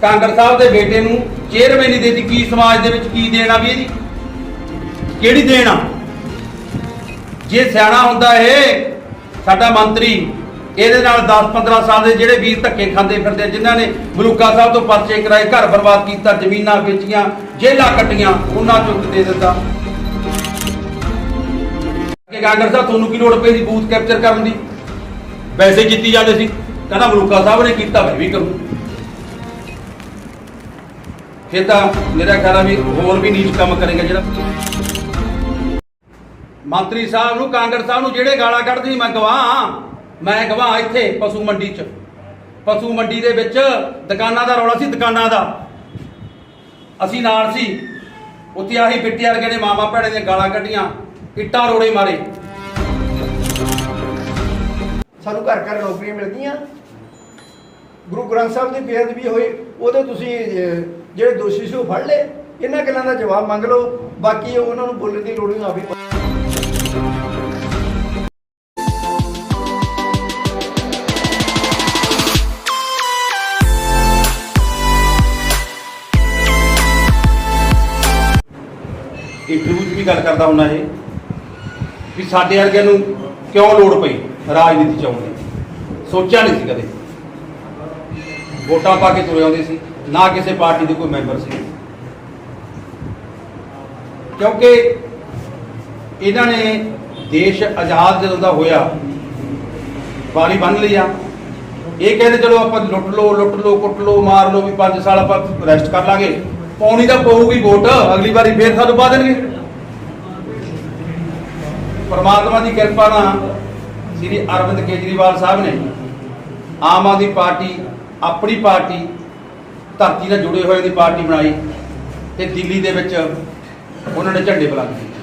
ਕਾਂਗੜ ਸਾਹਿਬ ਦੇ ਬੇਟੇ ਨੂੰ ਚੇਅਰਮੈਨੀ ਦੇਤੀ। ਕੀ ਸਮਾਜ ਦੇ ਵਿੱਚ ਕੀ ਦੇਣਾ ਵੀ ਇਹਦੀ ਕਿਹੜੀ ਦੇਣਾ? ਜੇ ਸਿਆਣਾ ਹੁੰਦਾ ਇਹ ਸਾਡਾ ਮੰਤਰੀ ਇਹਦੇ ਨਾਲ 10-15 ਸਾਲ ਦੇ ਜਿਹੜੇ ਵੀਰ ਧੱਕੇ ਖਾਂਦੇ ਫਿਰਦੇ ਜਿਨ੍ਹਾਂ ਨੇ ਮਲੂਕਾ ਸਾਹਿਬ ਤੋਂ ਪਰਚੇ ਕਰਾਏ, ਘਰ ਬਰਬਾਦ ਕੀਤਾ, ਜ਼ਮੀਨਾਂ ਵੇਚੀਆਂ, ਜੇਲ੍ਹਾਂ ਕੱਟੀਆਂ, ਉਹਨਾਂ ਚੁੱਕ ਦੇ ਦਿੰਦਾ ਕਿ ਕਾਂਗੜ ਸਾਹਿਬ ਤੁਹਾਨੂੰ ਕੀ ਲੋੜ ਪਈ ਸੀ ਬੂਥ ਕੈਪਚਰ ਕਰਨ ਦੀ? ਵੈਸੇ ਕੀਤੀ ਜਾਂਦੇ ਸੀ। ਕਹਿੰਦਾ ਮਲੂਕਾ ਸਾਹਿਬ ਨੇ ਕੀਤਾ ਮੈਂ ਵੀ ਕਰੂੰ। ਫਿਰ ਤਾਂ ਮੇਰਾ ਖਿਆਲ ਆ ਵੀ ਹੋਰ ਵੀ ਨੀਚ ਕੰਮ ਕਰੇਗਾ ਜਿਹੜਾ ਮੰਤਰੀ ਸਾਹਿਬ ਨੂੰ, ਕਾਂਗੜ ਸਾਹਿਬ ਨੂੰ ਜਿਹੜੇ ਗਾਲਾਂ ਕੱਢਦੀ ਮੈਂ ਗਵਾਹ ਇੱਥੇ ਪਸ਼ੂ ਮੰਡੀ 'ਚ। ਪਸ਼ੂ ਮੰਡੀ ਦੇ ਵਿੱਚ ਦੁਕਾਨਾਂ ਦਾ ਰੌਲਾ ਸੀ, ਦੁਕਾਨਾਂ ਦਾ ਅਸੀਂ ਨਾਲ ਸੀ। ਉੱਥੇ ਆਹੀ ਬਿੱਟੇ ਵਰਗੇ ਨੇ ਮਾਮਾ ਭੈਣੇ ਦੀਆਂ ਗਾਲਾਂ ਕੱਢੀਆਂ, ਇੱਟਾਂ ਰੋੜੇ ਮਾਰੇ। ਸਾਨੂੰ ਘਰ ਘਰ ਨੌਕਰੀਆਂ ਮਿਲ ਗਈਆਂ। ਗੁਰੂ ਗ੍ਰੰਥ ਸਾਹਿਬ ਦੀ ਬੇਅਦਬੀ ਹੋਈ, ਉਹਦੇ ਤੁਸੀਂ ਜਿਹੜੇ ਦੋਸ਼ੀ ਸੀ ਉਹ ਫੜ ਲਏ। ਇਹਨਾਂ ਗੱਲਾਂ ਦਾ ਜਵਾਬ ਮੰਗ ਲਓ, ਬਾਕੀ ਉਹਨਾਂ ਨੂੰ ਬੋਲਣ ਦੀ ਲੋੜ ਨਹੀਂ। ਆਪੇ ਇੰਟਰਵਿਊ 'ਚ ਵੀ ਗੱਲ ਕਰਦਾ ਹੁੰਦਾ ਇਹ ਵੀ ਸਾਡੇ ਵਰਗਿਆਂ ਨੂੰ ਕਿਉਂ ਲੋੜ ਪਈ ਰਾਜਨੀਤੀ 'ਚ ਆਉਣ ਦੀ। ਸੋਚਿਆ ਨਹੀਂ ਸੀ ਕਦੇ। ਵੋਟਾਂ ਪਾ ਕੇ ਤੁਰੇ ਆਉਂਦੇ ਸੀ, ਨਾ ਕਿਸੇ ਪਾਰਟੀ ਦੇ ਕੋਈ ਮੈਂਬਰ ਸੀ, ਕਿਉਂਕਿ ਇਹਨਾਂ ਨੇ ਦੇਸ਼ ਆਜ਼ਾਦ ਜਦੋਂ ਦਾ ਹੋਇਆ ਵਾਲੀ ਬੰਨ ਲਿਆ। ਇਹ ਕਹਿੰਦੇ ਚਲੋ ਆਪਾਂ ਲੁੱਟ ਲਓ ਕੁੱਟ ਲਓ ਮਾਰ ਲਓ, ਵੀ 5 ਸਾਲ ਆਪਾਂ ਰੈਸਟ ਕਰ ਲਾਂਗੇ, ਪਾਉਣੀ ਤਾਂ ਪਊਗੀ ਵੋਟ, ਅਗਲੀ ਵਾਰੀ ਫੇਰ ਸਾਨੂੰ ਪਾ ਦੇਣਗੇ। ਪਰਮਾਤਮਾ ਦੀ ਕਿਰਪਾ ਨਾਲ ਸ੍ਰੀ ਅਰਵਿੰਦ ਕੇਜਰੀਵਾਲ ਸਾਹਿਬ ਨੇ ਆਮ ਆਦਮੀ ਪਾਰਟੀ ਆਪਣੀ ਪਾਰਟੀ ਧਰਤੀ ਨਾਲ ਜੁੜੇ ਹੋਏ ਦੀ ਪਾਰਟੀ ਬਣਾਈ ਤੇ ਦਿੱਲੀ ਦੇ ਵਿੱਚ ਉਹਨਾਂ ਨੇ ਝੰਡੇ ਬੁਲੰਦ ਕੀਤੇ।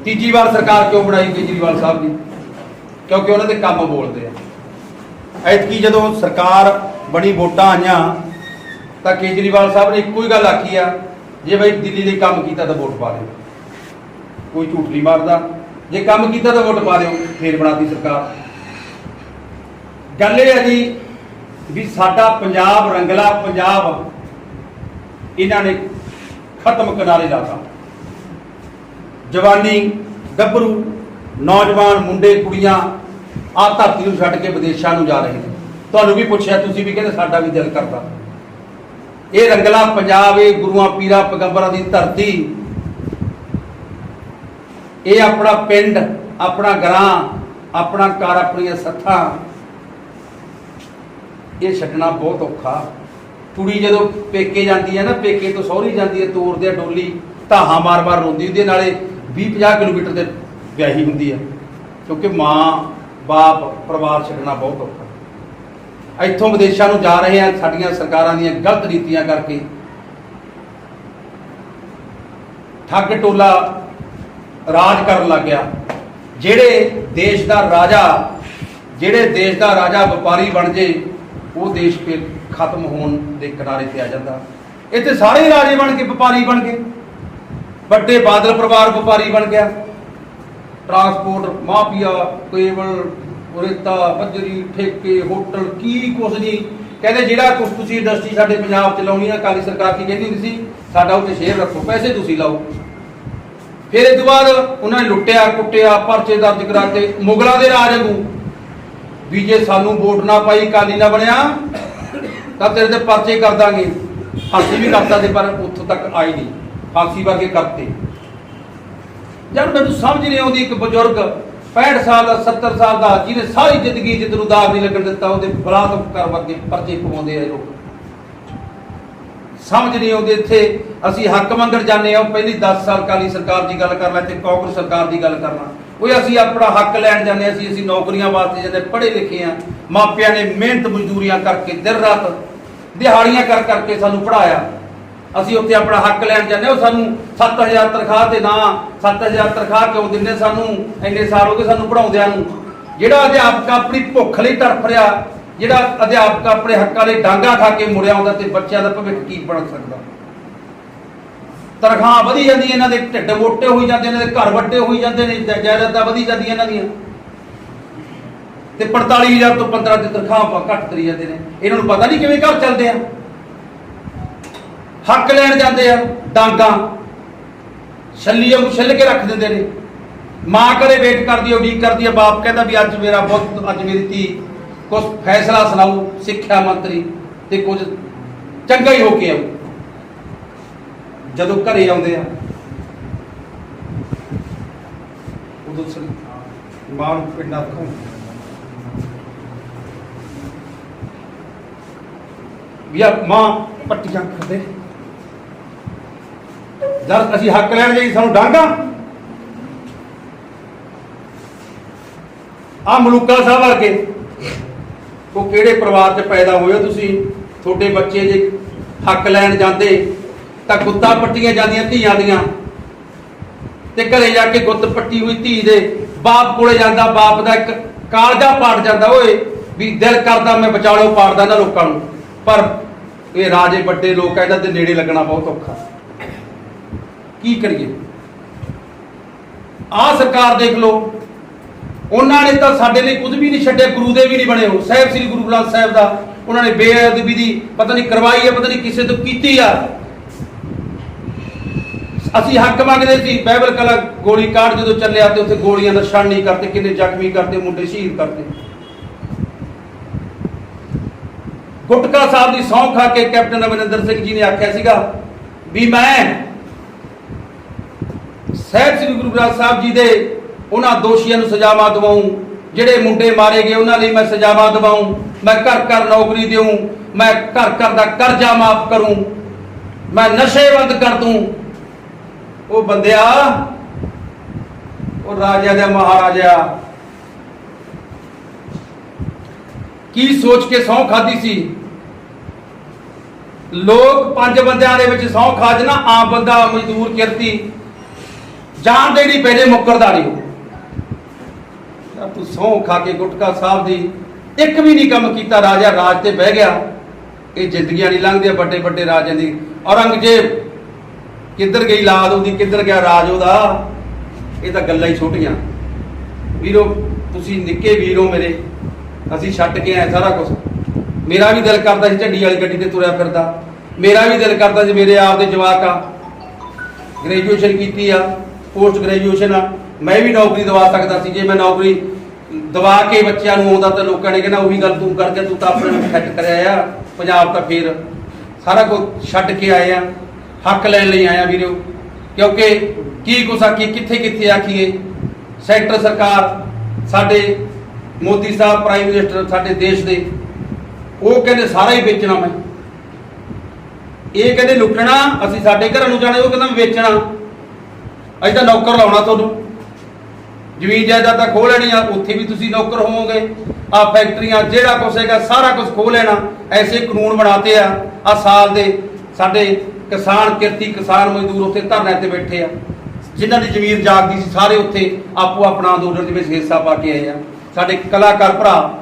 ਤੀਜੀ ਵਾਰ ਸਰਕਾਰ ਕਿਉਂ ਬਣਾਈ ਕੇਜਰੀਵਾਲ ਸਾਹਿਬ ਦੀ? ਕਿਉਂਕਿ ਉਹਨਾਂ ਦੇ ਕੰਮ ਬੋਲਦੇ ਆ। ਐਤਕੀ ਜਦੋਂ ਸਰਕਾਰ ਬਣੀ, ਵੋਟਾਂ ਆਈਆਂ, ਤਾਂ ਕੇਜਰੀਵਾਲ ਸਾਹਿਬ ਨੇ ਇੱਕੋ ਹੀ ਗੱਲ ਆਖੀ ਆ, ਜੇ ਬਈ ਦਿੱਲੀ ਦੇ ਕੰਮ ਕੀਤਾ ਤਾਂ ਵੋਟ ਪਾ ਦਿਓ। ਕੋਈ ਝੂਠ ਨਹੀਂ ਮਾਰਦਾ, ਜੇ ਕੰਮ ਕੀਤਾ ਤਾਂ ਵੋਟ ਪਾ ਦਿਓ। ਫੇਰ ਬਣਾਤੀ ਸਰਕਾਰ। ਗੱਲ ਇਹ ਹੈ ਜੀ ਵੀ ਸਾਡਾ ਪੰਜਾਬ, ਰੰਗਲਾ ਪੰਜਾਬ ਇਹਨਾਂ ਨੇ ਖਤਮ ਕਿਨਾਰੇ ਲਾਤਾ। ਜਵਾਨੀ, ਗੱਭਰੂ, ਨੌਜਵਾਨ, ਮੁੰਡੇ ਕੁੜੀਆਂ ਆਹ ਧਰਤੀ ਨੂੰ ਛੱਡ ਕੇ ਵਿਦੇਸ਼ਾਂ ਨੂੰ ਜਾ ਰਹੇ ਨੇ। ਤੁਹਾਨੂੰ ਵੀ ਪੁੱਛਿਆ, ਤੁਸੀਂ ਵੀ ਕਹਿੰਦੇ ਸਾਡਾ ਵੀ ਦਿਲ ਕਰਦਾ। ਇਹ ਰੰਗਲਾ ਪੰਜਾਬ, ਇਹ ਗੁਰੂਆਂ ਪੀਰਾਂ ਪੈਗੰਬਰਾਂ ਦੀ ਧਰਤੀ, ਇਹ ਆਪਣਾ ਪਿੰਡ, ਆਪਣਾ ਗਰਾਂ, ਆਪਣਾ ਘਰ, ਆਪਣੀਆਂ ਸੱਥਾਂ, ਇਹ ਛੱਡਣਾ ਬਹੁਤ ਔਖਾ। ਕੁੜੀ ਜਦੋਂ ਪੇਕੇ ਜਾਂਦੀ ਹੈ ਨਾ, ਪੇਕੇ ਤੋਂ ਸਹੁਰੀ ਜਾਂਦੀ ਹੈ, ਤੋਰਦੇ ਆ ਡੋਲੀ, ਧਾਹਾਂ ਮਾਰ ਰੋਂਦੀ ਹੁੰਦੀ ਹੈ, ਨਾਲੇ 20-50 ਕਿਲੋਮੀਟਰ ਦੇ ਵਿਆਹੀ ਹੁੰਦੀ ਹੈ, ਕਿਉਂਕਿ ਮਾਂ ਬਾਪ ਪਰਿਵਾਰ ਛੱਡਣਾ ਬਹੁਤ ਔਖਾ। ਇੱਥੋਂ ਵਿਦੇਸ਼ਾਂ ਨੂੰ ਜਾ ਰਹੇ ਆ ਸਾਡੀਆਂ ਸਰਕਾਰਾਂ ਦੀਆਂ ਗਲਤ ਨੀਤੀਆਂ ਕਰਕੇ। ਠੱਗ ਟੋਲਾ ਰਾਜ ਕਰਨ ਲੱਗ ਗਿਆ। ਜਿਹੜੇ ਦੇਸ਼ ਦਾ ਰਾਜਾ ਵਪਾਰੀ ਬਣ ਜੇ, ਉਹ ਦੇਸ਼ ਫਿਰ ਖਤਮ ਹੋਣ ਦੇ ਕਿਨਾਰੇ ਤੇ ਆ ਜਾਂਦਾ। ਇੱਥੇ ਸਾਰੇ ਰਾਜੇ ਬਣ ਕੇ ਵਪਾਰੀ ਬਣ ਗਏ। ਵੱਡੇ ਬਾਦਲ ਪਰਿਵਾਰ ਵਪਾਰੀ ਬਣ ਗਿਆ। ਟਰਾਂਸਪੋਰਟ ਮਾਫੀਆ, ਕੇਬਲ, ਰੇਤਾ, ਬੱਜਰੀ, ਠੇਕੇ, ਹੋਟਲ, ਕੀ ਕੁਛ ਨਹੀਂ। ਕਹਿੰਦੇ ਜਿਹੜਾ ਕੁਛ ਤੁਸੀਂ ਇੰਡਸਟਰੀ ਸਾਡੇ ਪੰਜਾਬ 'ਚ ਲਾਉਣੀ ਆ, ਕਾਲੀ ਸਰਕਾਰ ਕੀ ਕਹਿੰਦੀ ਹੁੰਦੀ ਸੀ, ਸਾਡਾ ਉੱਤੇ ਸ਼ੇਅਰ ਰੱਖੋ, ਪੈਸੇ ਤੁਸੀਂ ਲਾਓ। ਫਿਰ ਇਸ ਤੋਂ ਬਾਅਦ ਉਹਨਾਂ ਨੇ ਲੁੱਟਿਆ, ਕੁੱਟਿਆ, ਪਰਚੇ ਦਰਜ ਕਰਾਤੇ। ਮੁਗਲਾਂ ਦੇ ਰਾਜ ਨੂੰ ਵੀ ਜੇ ਸਾਨੂੰ ਵੋਟ ਨਾ ਪਾਈ, ਕਾਲੀ ਨਾ ਬਣਿਆ, ਤਾਂ ਤੇਰੇ ਤੇ ਪਰਚੇ ਕਰ ਦਾਂਗੇ। ਫਾਂਸੀ ਵੀ ਕਰਤਾ ਤੇ, ਪਰ ਉੱਥੋਂ ਤੱਕ ਆਈ ਨਹੀਂ। ਫਾਂਸੀ ਵਰਗੇ ਕਰਤੇ। ਜਦ ਮੈਨੂੰ ਸਮਝ ਨਹੀਂ ਆਉਂਦੀ, ਇੱਕ ਬਜ਼ੁਰਗ 65 ਸਾਲ ਦਾ, 70 ਸਾਲ ਦਾ, ਜਿਹਨੇ ਸਾਰੀ ਜ਼ਿੰਦਗੀ ਜਿੱਦ ਨੂੰ ਦਾਗ ਨਹੀਂ ਲੱਗਣ ਦਿੱਤਾ, ਉਹਦੇ ਬਲਾਤਕਾਰ ਵਰਗੇ ਪਰਚੇ ਪਵਾਉਂਦੇ ਆ ਲੋਕ। ਸਮਝ ਨਹੀਂ ਆਉਂਦੀ। ਇੱਥੇ ਅਸੀਂ ਹੱਕ ਮੰਗਣ ਜਾਂਦੇ ਆ, ਉਹ ਪਹਿਲੀ 10 ਸਾਲ ਕਾਲੀ ਸਰਕਾਰ ਦੀ ਗੱਲ ਕਰ ਲੈ ਤੇ ਕਾਂਗਰਸ ਸਰਕਾਰ ਦੀ ਗੱਲ ਕਰਨਾ। ਉਹ ਅਸੀਂ ਆਪਣਾ ਹੱਕ ਲੈਣ ਜਾਂਦੇ ਹਾਂ, ਅਸੀਂ ਨੌਕਰੀਆਂ ਵਾਸਤੇ ਜਾਂਦੇ, ਪੜ੍ਹੇ ਲਿਖੇ ਆ, ਮਾਪਿਆਂ ਨੇ ਮਿਹਨਤ ਮਜ਼ਦੂਰੀਆਂ ਕਰਕੇ ਦਿਨ ਰਾਤ ਦਿਹਾੜੀਆਂ ਕਰਕੇ ਸਾਨੂੰ ਪੜ੍ਹਾਇਆ। ਅਸੀਂ ਉੱਥੇ ਆਪਣਾ ਹੱਕ ਲੈਣ ਜਾਂਦੇ, ਉਹ ਸਾਨੂੰ 7000 ਤਨਖਾਹ ਤੇ ਨਾ 7000 ਤਨਖਾਹ ਕਿਉਂ ਦਿੰਦੇ? ਸਾਨੂੰ ਇੰਨੇ ਸਾਲ ਹੋ ਗਏ ਸਾਨੂੰ ਪੜ੍ਹਾਉਂਦਿਆਂ ਨੂੰ। ਜਿਹੜਾ ਅਧਿਆਪਕ ਆਪਣੀ ਭੁੱਖ ਲਈ ਤੜਫ ਰਿਹਾ, ਜਿਹੜਾ ਅਧਿਆਪਕ ਆਪਣੇ ਹੱਕਾਂ ਲਈ ਡਾਂਗਾ ਖਾ ਕੇ ਮੁੜਿਆ ਆਉਂਦਾ, ਤੇ ਬੱਚਿਆਂ ਦਾ ਭਵਿੱਖ ਕੀ ਬਣ ਸਕਦਾ? ਤਨਖਾਹ ਵਧੀ ਜਾਂਦੀ, ਇਹਨਾਂ ਦੇ ਢਿੱਡ ਮੋਟੇ ਹੋਈ ਜਾਂਦੇ, ਇਹਨਾਂ ਦੇ ਘਰ ਵੱਡੇ ਹੋਈ ਜਾਂਦੇ ਨੇ, ਜਾਇਦਾਦਾਂ ਵਧੀ ਜਾਂਦੀਆਂ ਇਹਨਾਂ ਦੀਆਂ। ਤੇ 45,000 ਤੋਂ 15 ਦੀ ਤਨਖਾਹ ਘੱਟ ਕਰੀ ਜਾਂਦੇ ਨੇ। ਇਹਨਾਂ ਨੂੰ ਪਤਾ ਨਹੀਂ ਕਿਵੇਂ ਘਰ ਚੱਲਦੇ ਆ। ਹੱਕ ਲੈਣ ਜਾਂਦੇ ਆ, ਡਾਂਗਾ ਛੱਲੀਆਂ ਨੂੰ ਛਿੱਲ ਕੇ ਰੱਖ ਦਿੰਦੇ ਨੇ। ਮਾਂ ਘਰੇ ਵੇਟ ਕਰਦੀ ਹੈ, ਉਡੀਕ ਕਰਦੀ ਹੈ, ਬਾਪ ਕਹਿੰਦਾ ਵੀ ਅੱਜ ਮੇਰਾ ਪੁੱਤ, ਅੱਜ ਮੇਰੀ ਧੀ ਕੁਝ ਫੈਸਲਾ ਸੁਣਾਊ ਸਿੱਖਿਆ ਮੰਤਰੀ, ਤੇ ਕੁਝ ਚੰਗਾ ਹੀ ਹੋ ਕੇ ਆਊ। ਜਦੋਂ ਘਰੇ ਆਉਂਦੇ ਆ ਉਦੋਂ ਮਾਂ ਨੂੰ ਪਿੰਡਾਂ ਦਿਖਾਉਂਦੇ ਵੀ ਆ ਮਾਂ ਪੱਟੀਆਂ ਕਰਦੇ। ਜਦ ਅਸੀਂ ਹੱਕ ਲੈਣ ਜਾਈ ਸਾਨੂੰ ਡਾਂਗਾ। ਆ ਮਲੂਕਾ ਸਾਹਿਬ ਵਰਗੇ ਉਹ ਕਿਹੜੇ ਪਰਿਵਾਰ 'ਚ ਪੈਦਾ ਹੋਏ ਹੋ ਤੁਸੀਂ? ਤੁਹਾਡੇ ਬੱਚੇ ਜੇ ਹੱਕ ਲੈਣ ਜਾਂਦੇ ਤਾਂ ਗੁੱਤਾਂ ਪੱਟੀਆਂ ਜਾਂਦੀਆਂ ਧੀਆਂ ਦੀਆਂ, ਤੇ ਘਰੇ ਜਾ ਕੇ ਗੁੱਤ ਪੱਟੀ ਹੋਈ ਧੀ ਦੇ ਬਾਪ ਕੋਲੇ ਜਾਂਦਾ, ਬਾਪ ਦਾ ਇੱਕ ਕਾਲਜਾ ਪਾੜ ਜਾਂਦਾ। ਓਏ ਵੀ ਦਿਲ ਕਰਦਾ ਮੈਂ ਵਿਚਾਲੋ ਪਾੜਦਾ ਇਹਨਾਂ ਲੋਕਾਂ ਨੂੰ। ਪਰ ਇਹ ਰਾਜੇ ਵੱਡੇ ਲੋਕ ਆ, ਇਹਨਾਂ ਦੇ ਨੇੜੇ ਲੱਗਣਾ ਬਹੁਤ ਔਖਾ। ਕੀ ਕਰੀਏ? ਆਹ ਸਰਕਾਰ ਦੇਖ ਲਓ, ਉਹਨਾਂ ਨੇ ਤਾਂ ਸਾਡੇ ਲਈ ਕੁਝ ਵੀ ਨਹੀਂ ਛੱਡਿਆ। ਗੁਰੂ ਦੇ ਵੀ ਨਹੀਂ ਬਣੇ ਹੋ। ਸਾਹਿਬ ਸ੍ਰੀ ਗੁਰੂ ਗ੍ਰੰਥ ਸਾਹਿਬ ਦਾ ਉਹਨਾਂ ਨੇ ਬੇਅਦਬੀ ਦੀ ਪਤਾ ਨਹੀਂ ਕਰਵਾਈ ਹੈ, ਪਤਾ ਨਹੀਂ ਕਿਸੇ ਤੋਂ ਕੀਤੀ ਆ। ਅਸੀਂ ਹੱਕ ਮੰਗਦੇ ਸੀ। ਬਾਈਬਲ ਕਲਾ ਗੋਲੀ ਕਾਂਡ ਜਦੋਂ ਚੱਲਿਆ ਤੇ ਉੱਥੇ ਗੋਲੀਆਂ ਦਾ ਨਿਸ਼ਾਨੀ ਕਰਤੇ, ਕਿੰਨੇ ਜ਼ਖਮੀ ਕਰਤੇ, ਮੁੰਡੇ ਸ਼ਹੀਦ ਕਰਤੇ। ਗੁਟਕਾ ਸਾਹਿਬ ਦੀ ਸਹੁੰ ਖਾ ਕੇ ਕੈਪਟਨ ਅਮਰਿੰਦਰ ਸਿੰਘ ਜੀ ਨੇ ਆਖਿਆ ਸੀਗਾ ਵੀ ਮੈਂ ਸਾਹਿਬ ਸ੍ਰੀ ਗੁਰੂ ਗ੍ਰੰਥ ਸਾਹਿਬ ਜੀ ਦੇ ਉਹਨਾਂ ਦੋਸ਼ੀਆਂ ਨੂੰ ਸਜ਼ਾਵਾਂ ਦਿਵਾਉਂ, ਜਿਹੜੇ ਮੁੰਡੇ ਮਾਰੇ ਗਏ ਉਹਨਾਂ ਲਈ ਮੈਂ ਸਜ਼ਾਵਾਂ ਦਿਵਾਉਂ, ਮੈਂ ਘਰ ਘਰ ਨੌਕਰੀ ਦਿਉਂ, ਮੈਂ ਘਰ ਘਰ ਦਾ ਕਰਜ਼ਾ ਮਾਫ ਕਰੂੰ, ਮੈਂ ਨਸ਼ੇ ਬੰਦ ਕਰ ਦੂੰ। ਉਹ ਬੰਦਿਆ, ਉਹ ਰਾਜਾ ਦਾ ਮਹਾਰਾਜਾ ਕੀ ਸੋਚ ਕੇ ਸਹੁੰ ਖਾਦੀ ਸੀ? ਲੋਕ 5 ਬੰਦਿਆਂ ਦੇ ਵਿੱਚ ਸਹੁੰ ਖਾ ਜਣਾ, ਆਮ ਬੰਦਾ ਮਜ਼ਦੂਰ ਕਿਰਤੀ ਜਾਣਦੇ ਨਹੀਂ ਪਹਿਲੇ ਮੁੱਕਰਦਾ ਨਹੀਂ। ਤੂੰ ਸਹੁੰ ਖਾ ਕੇ ਗੁਟਕਾ ਸਾਹਿਬ ਦੀ ਇੱਕ ਵੀ ਨਹੀਂ ਕੰਮ ਕੀਤਾ। ਰਾਜਾ ਰਾਜ ਤੇ ਬਹਿ ਗਿਆ। ਇਹ ਜ਼ਿੰਦਗੀਆਂ ਨਹੀਂ ਲੰਘਦੀਆਂ ਵੱਡੇ ਵੱਡੇ ਰਾਜਾਂ ਦੀ। ਔਰੰਗਜ਼ੇਬ ਕਿੱਧਰ ਗਈ ਲਾਦ ਉਹਦੀ, ਕਿੱਧਰ ਗਿਆ ਰਾਜ ਉਹਦਾ? ਇਹ ਤਾਂ ਗੱਲਾਂ ਹੀ ਛੋਟੀਆਂ। ਵੀਰੋ ਤੁਸੀਂ ਨਿੱਕੇ ਵੀਰੋ ਮੇਰੇ, ਅਸੀਂ ਛੱਡ ਕੇ ਆਏ ਸਾਰਾ ਕੁਝ। ਮੇਰਾ ਵੀ ਦਿਲ ਕਰਦਾ ਸੀ ਝੰਡੀ ਵਾਲੀ ਗੱਡੀ ਤੇ ਤੁਰਿਆ ਫਿਰਦਾ। ਮੇਰਾ ਵੀ ਦਿਲ ਕਰਦਾ ਸੀ ਮੇਰੇ ਆਪ ਦੇ ਜਵਾਕ ਆ, ਗ੍ਰੈਜੂਏਸ਼ਨ ਕੀਤੀ ਆ, ਪੋਸਟ ਗ੍ਰੈਜੂਏਸ਼ਨ ਆ, ਮੈਂ ਵੀ ਨੌਕਰੀ ਦਵਾ ਸਕਦਾ ਸੀ। ਜੇ ਮੈਂ ਨੌਕਰੀ ਦਵਾ ਕੇ ਬੱਚਿਆਂ ਨੂੰ ਆਉਂਦਾ ਤਾਂ ਲੋਕਾਂ ਨੇ ਕਹਿਣਾ ਉਹੀ ਗੱਲ ਤੂੰ ਕਰਕੇ, ਤੂੰ ਤਾਂ ਆਪਣੇ ਨੂੰ ਫਿੱਟ ਕਰਿਆ ਆ। ਪੰਜਾਬ ਤਾਂ ਫੇਰ ਸਾਰਾ ਕੁਝ ਛੱਡ ਕੇ ਆਏ ਆ, ਹੱਕ ਲੈਣ ਲਈ ਆਇਆ ਵੀਰੋ। ਕਿਉਂਕਿ ਕੀ ਕੁਛ ਆਖੀਏ, ਕਿੱਥੇ ਕਿੱਥੇ ਆਖੀਏ। ਸੈਂਟਰ ਸਰਕਾਰ, ਸਾਡੇ ਮੋਦੀ ਸਾਹਿਬ ਪ੍ਰਾਈਮ ਮਿਨਿਸਟਰ ਸਾਡੇ ਦੇਸ਼ ਦੇ, ਉਹ ਕਹਿੰਦੇ ਸਾਰਾ ਹੀ ਵੇਚਣਾ ਮੈਂ। ਇਹ ਕਹਿੰਦੇ ਲੁੱਟਣਾ, ਅਸੀਂ ਸਾਡੇ ਘਰਾਂ ਨੂੰ ਜਾਣੇ, ਉਹ ਕਹਿੰਦਾ ਵੇਚਣਾ। ਅਸੀਂ ਤਾਂ ਨੌਕਰ ਲਾਉਣਾ ਤੁਹਾਨੂੰ, ਜ਼ਮੀਨ ਜਾਇਦਾਦਾਂ ਖੋਹ ਲੈਣੀ ਆ, ਉੱਥੇ ਵੀ ਤੁਸੀਂ ਨੌਕਰ ਹੋਵੋਗੇ। ਆ ਫੈਕਟਰੀਆਂ ਜਿਹੜਾ ਕੁਛ ਹੈਗਾ ਸਾਰਾ ਕੁਝ ਖੋਹ ਲੈਣਾ। ਐਸੇ ਕਾਨੂੰਨ ਬਣਾਤੇ ਆ। ਆ ਸਾਲ ਦੇ ਸਾਡੇ ਕਿਸਾਨ ਕਿਰਤੀ ਕਿਸਾਨ ਮਜ਼ਦੂਰ ਉੱਥੇ ਧਰਨੇ ਤੇ ਬੈਠੇ ਆ, ਜਿਨ੍ਹਾਂ ਦੀ ਜ਼ਮੀਨ ਜਾਗਦੀ ਸੀ ਸਾਰੇ ਉੱਥੇ ਆਪੋ ਆਪਣਾ ਅੰਦੋਲਨ ਦੇ ਵਿੱਚ ਹਿੱਸਾ ਪਾ ਕੇ ਆਏ ਆ। ਸਾਡੇ ਕਲਾਕਾਰ ਭਰਾ,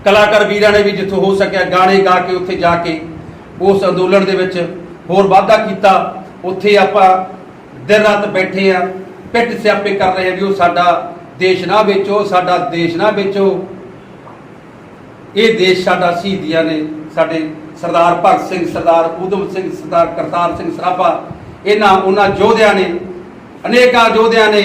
ਕਲਾਕਾਰ ਵੀਰਾਂ ਨੇ ਵੀ ਜਿੱਥੋਂ ਹੋ ਸਕਿਆ ਗਾਣੇ ਗਾ ਕੇ ਉੱਥੇ ਜਾ ਕੇ ਉਸ ਅੰਦੋਲਨ ਦੇ ਵਿੱਚ ਹੋਰ ਵਾਧਾ ਕੀਤਾ। ਉੱਥੇ ਆਪਾਂ ਦਿਨ ਰਾਤ ਬੈਠੇ ਆ, ਪਿੱਟ ਸਿਆਪੇ ਕਰ ਰਹੇ ਆ ਵੀ ਉਹ ਸਾਡਾ ਦੇਸ਼ ਨਾ ਵੇਚੋ, ਸਾਡਾ ਦੇਸ਼ ਨਾ ਵੇਚੋ। ਇਹ ਦੇਸ਼ ਸਾਡਾ ਸ਼ਹੀਦੀਆਂ ਨੇ, ਸਾਡੇ ਸਰਦਾਰ ਭਗਤ ਸਿੰਘ, ਸਰਦਾਰ ਊਧਮ ਸਿੰਘ, ਸਰਦਾਰ ਕਰਤਾਰ ਸਿੰਘ ਸਰਾਭਾ, ਇਹਨਾਂ ਉਹਨਾਂ ਯੋਧਿਆਂ ਨੇ, ਅਨੇਕਾਂ ਯੋਧਿਆਂ ਨੇ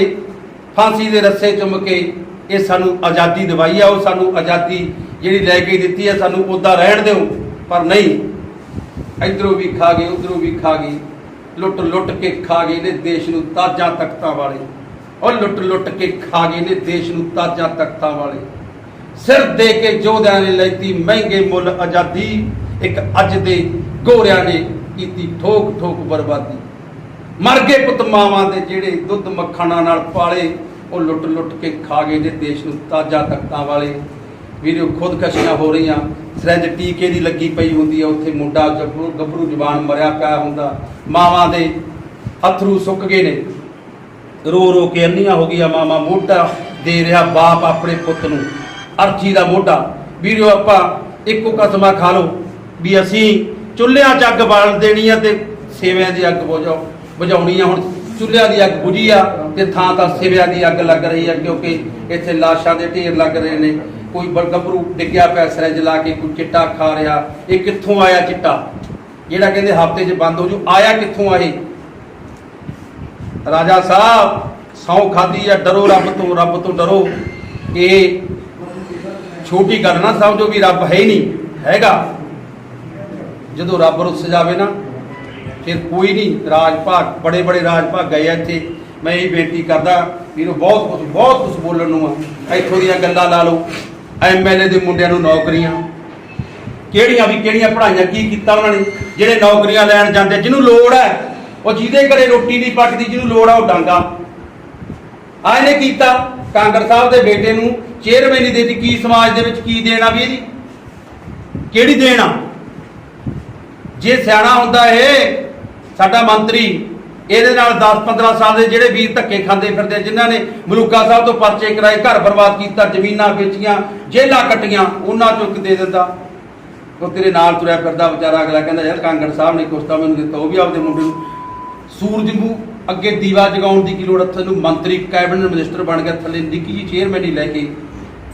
ਫਾਂਸੀ ਦੇ ਰੱਸੇ ਚੁੰਮ ਕੇ ਇਹ ਸਾਨੂੰ ਆਜ਼ਾਦੀ ਦਿਵਾਈ ਆ। ਉਹ ਸਾਨੂੰ ਆਜ਼ਾਦੀ ਜਿਹੜੀ ਲੈ ਕੇ ਦਿੱਤੀ ਹੈ, ਸਾਨੂੰ ਉੱਦਾਂ ਰਹਿਣ ਦਿਓ। ਪਰ ਨਹੀਂ, ਇੱਧਰੋਂ ਵੀ ਖਾ ਗਏ, ਉੱਧਰੋਂ ਵੀ ਖਾ ਗਏ, ਲੁੱਟ ਲੁੱਟ ਕੇ ਖਾ ਗਏ ਨੇ ਦੇਸ਼ ਨੂੰ ਤਾਜਾਂ ਤਖਤਾਂ ਵਾਲੇ। ਔਰ ਲੁੱਟ ਲੁੱਟ ਕੇ ਖਾ ਗਏ ਨੇ ਦੇਸ਼ ਨੂੰ ਤਾਜਾਂ ਤਖਤਾਂ ਵਾਲੇ। ਸਿਰ ਦੇ ਕੇ ਯੋਧਿਆਂ ਨੇ ਲੈਤੀ ਮਹਿੰਗੇ ਮੁੱਲ ਆਜ਼ਾਦੀ, ਇੱਕ ਅੱਜ ਦੇ ਗੋਰਿਆਂ ਨੇ ਕੀਤੀ ਠੋਕ ਠੋਕ ਬਰਬਾਦੀ। ਮਰ ਗਏ ਪੁੱਤ ਮਾਵਾਂ ਦੇ ਜਿਹੜੇ ਦੁੱਧ ਮੱਖਣਾਂ ਨਾਲ ਪਾਲੇ, ਉਹ ਲੁੱਟ ਲੁੱਟ ਕੇ ਖਾ ਗਏ ਨੇ ਦੇਸ਼ ਨੂੰ ਤਾਜਾਂ ਤਖਤਾਂ ਵਾਲੇ। ਵੀਡੀਓ ਖੁਦਕਸ਼ੀਆਂ ਹੋ ਰਹੀਆਂ, ਸਿਰੰਜ ਟੀਕੇ ਦੀ ਲੱਗੀ ਪਈ ਹੁੰਦੀ ਆ, ਉੱਥੇ ਮੁੰਡਾ ਗੱਭਰੂ ਜਵਾਨ ਮਰਿਆ ਪਿਆ ਹੁੰਦਾ। ਮਾਵਾਂ ਦੇ ਅਥਰੂ ਸੁੱਕ ਗਏ ਨੇ, ਰੋ ਰੋ ਕੇ ਅੰਨੀਆਂ ਹੋ ਗਈਆਂ ਮਾਵਾਂ। ਮੋਢਾ ਦੇ ਰਿਹਾ ਬਾਪ ਆਪਣੇ ਪੁੱਤ ਨੂੰ, ਅਰਜੀ ਦਾ ਮੋਢਾ। ਵੀਡੀਓ ਆਪਾਂ ਇੱਕੋ ਕਸਮਾਂ ਖਾ ਲਓ ਵੀ ਅਸੀਂ ਚੁੱਲ੍ਹਿਆਂ 'ਚ ਅੱਗ ਬਾਲ ਦੇਣੀ ਆ ਤੇ ਸੇਵਿਆਂ ਦੀ ਅੱਗ ਬੁਝਾਉਣੀ ਆ। ਹੁਣ ਚੁੱਲ੍ਹਿਆਂ ਦੀ ਅੱਗ ਬੁਝੀ ਆ ਤੇ ਥਾਂ ਤਾਂ ਸਿਵਿਆਂ ਦੀ ਅੱਗ ਲੱਗ ਰਹੀ ਆ, ਕਿਉਂਕਿ ਇੱਥੇ ਲਾਸ਼ਾਂ ਦੇ ਢੇਰ ਲੱਗ ਰਹੇ ਨੇ। ਕੋਈ ਗੱਭਰੂ ਡਿੱਗਿਆ ਪਿਆ ਸਿਰਿੰਜ ਲਾ ਕੇ, ਕੋਈ ਚਿੱਟਾ ਖਾ ਰਿਹਾ। ਇਹ ਕਿੱਥੋਂ ਆਇਆ ਚਿੱਟਾ ਜਿਹੜਾ ਕਹਿੰਦੇ ਹਫ਼ਤੇ 'ਚ ਬੰਦ ਹੋ ਜੂ? ਆਇਆ ਕਿੱਥੋਂ ਆ ਇਹ? ਰਾਜਾ ਸਾਹਿਬ ਸਹੁੰ ਖਾਧੀ ਆ, ਡਰੋ ਰੱਬ ਤੋਂ ਡਰੋ। ਇਹ ਛੋਟੀ ਗੱਲ ਨਾ ਸਮਝੋ ਵੀ ਰੱਬ ਹੈ ਹੀ ਨਹੀਂ, ਹੈਗਾ। ਜਦੋਂ ਰੱਬ ਰੁੱਸ ਜਾਵੇ ਨਾ ਫਿਰ ਕੋਈ ਨਹੀਂ। ਰਾਜ ਭਾਗ ਬੜੇ ਰਾਜ ਭਾਗ ਗਏ ਆ ਇੱਥੇ। ਮੈਂ ਇਹ ਬੇਨਤੀ ਕਰਦਾ ਵੀਰੋ, ਬਹੁਤ ਕੁਝ ਬੋਲਣ ਨੂੰ ਆ। ਇੱਥੋਂ ਦੀਆਂ ਗੱਲਾਂ ਲਾ ਲਓ, MLA ਦੇ ਮੁੰਡਿਆਂ ਨੂੰ ਨੌਕਰੀਆਂ ਕਿਹੜੀਆਂ ਪੜ੍ਹਾਈਆਂ, ਕੀ ਕੀਤਾ ਉਹਨਾਂ ਨੇ? ਜਿਹੜੇ ਨੌਕਰੀਆਂ ਲੈਣ ਜਾਂਦੇ, ਜਿਹਨੂੰ ਲੋੜ ਹੈ, ਉਹ ਜਿਹਦੇ ਘਰੇ ਰੋਟੀ ਨਹੀਂ ਪੱਕਦੀ, ਜਿਹਨੂੰ ਲੋੜ ਆ ਉਹ ਡਾਂਗਾ ਆ ਇਹਨੇ ਕੀਤਾ। ਕਾਂਗੜ ਸਾਹਿਬ ਦੇ ਬੇਟੇ ਨੂੰ ਚੇਅਰਮੈਨੀ ਦੇ ਦਿੱਤੀ। ਕੀ ਸਮਾਜ ਦੇ ਵਿੱਚ ਕੀ ਦੇਣਾ ਵੀ ਇਹਦੀ, ਕਿਹੜੀ ਦੇਣਾ? ਜੇ ਸਿਆਣਾ ਹੁੰਦਾ ਇਹ ਸਾਡਾ ਮੰਤਰੀ, ਇਹਦੇ ਨਾਲ 10-15 ਸਾਲ ਦੇ ਜਿਹੜੇ ਵੀਰ ਧੱਕੇ ਖਾਂਦੇ ਫਿਰਦੇ, ਜਿਨ੍ਹਾਂ ਨੇ ਮਲੂਕਾ ਸਾਹਿਬ ਤੋਂ ਪਰਚੇ ਕਰਾਏ, ਘਰ ਬਰਬਾਦ ਕੀਤਾ, ਜ਼ਮੀਨਾਂ ਵੇਚੀਆਂ, ਜੇਲ੍ਹਾਂ ਕੱਟੀਆਂ, ਉਹਨਾਂ ਚੁੱਕ ਦੇ ਦਿੰਦਾ। ਉਹ ਤੇਰੇ ਨਾਲ ਤੁਰਿਆ ਫਿਰਦਾ ਵਿਚਾਰਾ, ਅਗਲਾ ਕਹਿੰਦਾ ਯਾਰ ਕਾਂਗੜ ਸਾਹਿਬ ਨੇ ਕੁਛ ਤਾਂ ਮੈਨੂੰ ਦਿੱਤਾ, ਉਹ ਵੀ ਆਪਦੇ ਮੁੰਡੇ ਨੂੰ। ਸੂਰਜ ਨੂੰ ਅੱਗੇ ਦੀਵਾ ਜਗਾਉਣ ਦੀ ਕੀ ਲੋੜ? ਤੈਨੂੰ ਮੰਤਰੀ ਕੈਬਨਿਟ ਮਿਨਿਸਟਰ ਬਣ ਗਿਆ, ਥੱਲੇ ਨਿੱਕੀ ਜਿਹੀ ਚੇਅਰਮੈਨੀ ਲੈ ਕੇ,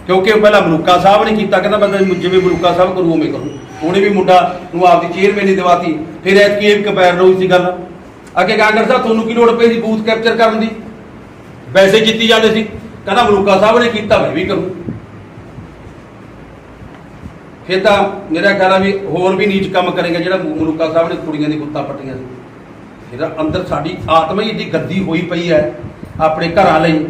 ਕਿਉਂਕਿ ਉਹ ਪਹਿਲਾਂ ਮਲੂਕਾ ਸਾਹਿਬ ਨੇ ਕੀਤਾ, ਕਹਿੰਦਾ ਮੈਂ ਜਿਵੇਂ ਮਲੂਕਾ ਸਾਹਿਬ ਕਰੂ ਉਵੇਂ ਕਰੂ। ਉਹਨੇ ਵੀ ਮੁੰਡਾ ਨੂੰ ਆਪਦੀ ਚੇਅਰਮੈਨੀ ਦਿਵਾਤੀ। ਫਿਰ ਐਤਕੀ ਇਹ ਕੰਪੇਅਰ ਰਹੀ ਸੀ ਗੱਲ। ਅੱਗੇ ਕਾਂਗੜ ਸਾਹਿਬ ਤੁਹਾਨੂੰ ਕੀ ਲੋੜ ਪਈ ਸੀ ਬੂਥ ਕੈਪਚਰ ਕਰਨ ਦੀ? ਵੈਸੇ ਜਿੱਤੀ ਜਾਂਦੇ ਸੀ। ਕਹਿੰਦਾ ਮਲੂਕਾ ਸਾਹਿਬ ਨੇ ਕੀਤਾ, ਮੈਂ ਵੀ ਕਰੂੰ। ਫਿਰ ਤਾਂ ਮੇਰਾ ਖਿਆਲ ਆ ਵੀ ਹੋਰ ਵੀ ਨੀਚ ਕੰਮ ਕਰੇਗਾ ਜਿਹੜਾ ਮਲੂਕਾ ਸਾਹਿਬ ਨੇ ਕੁੜੀਆਂ ਦੀ ਗੁੱਤਾਂ ਪੱਟੀਆਂ ਸੀ। ਇਹਦਾ ਅੰਦਰ ਸਾਡੀ ਆਤਮਾ ਹੀ ਏਡੀ ਗੱਦੀ ਹੋਈ ਪਈ ਹੈ ਆਪਣੇ ਘਰਾਂ ਲਈ।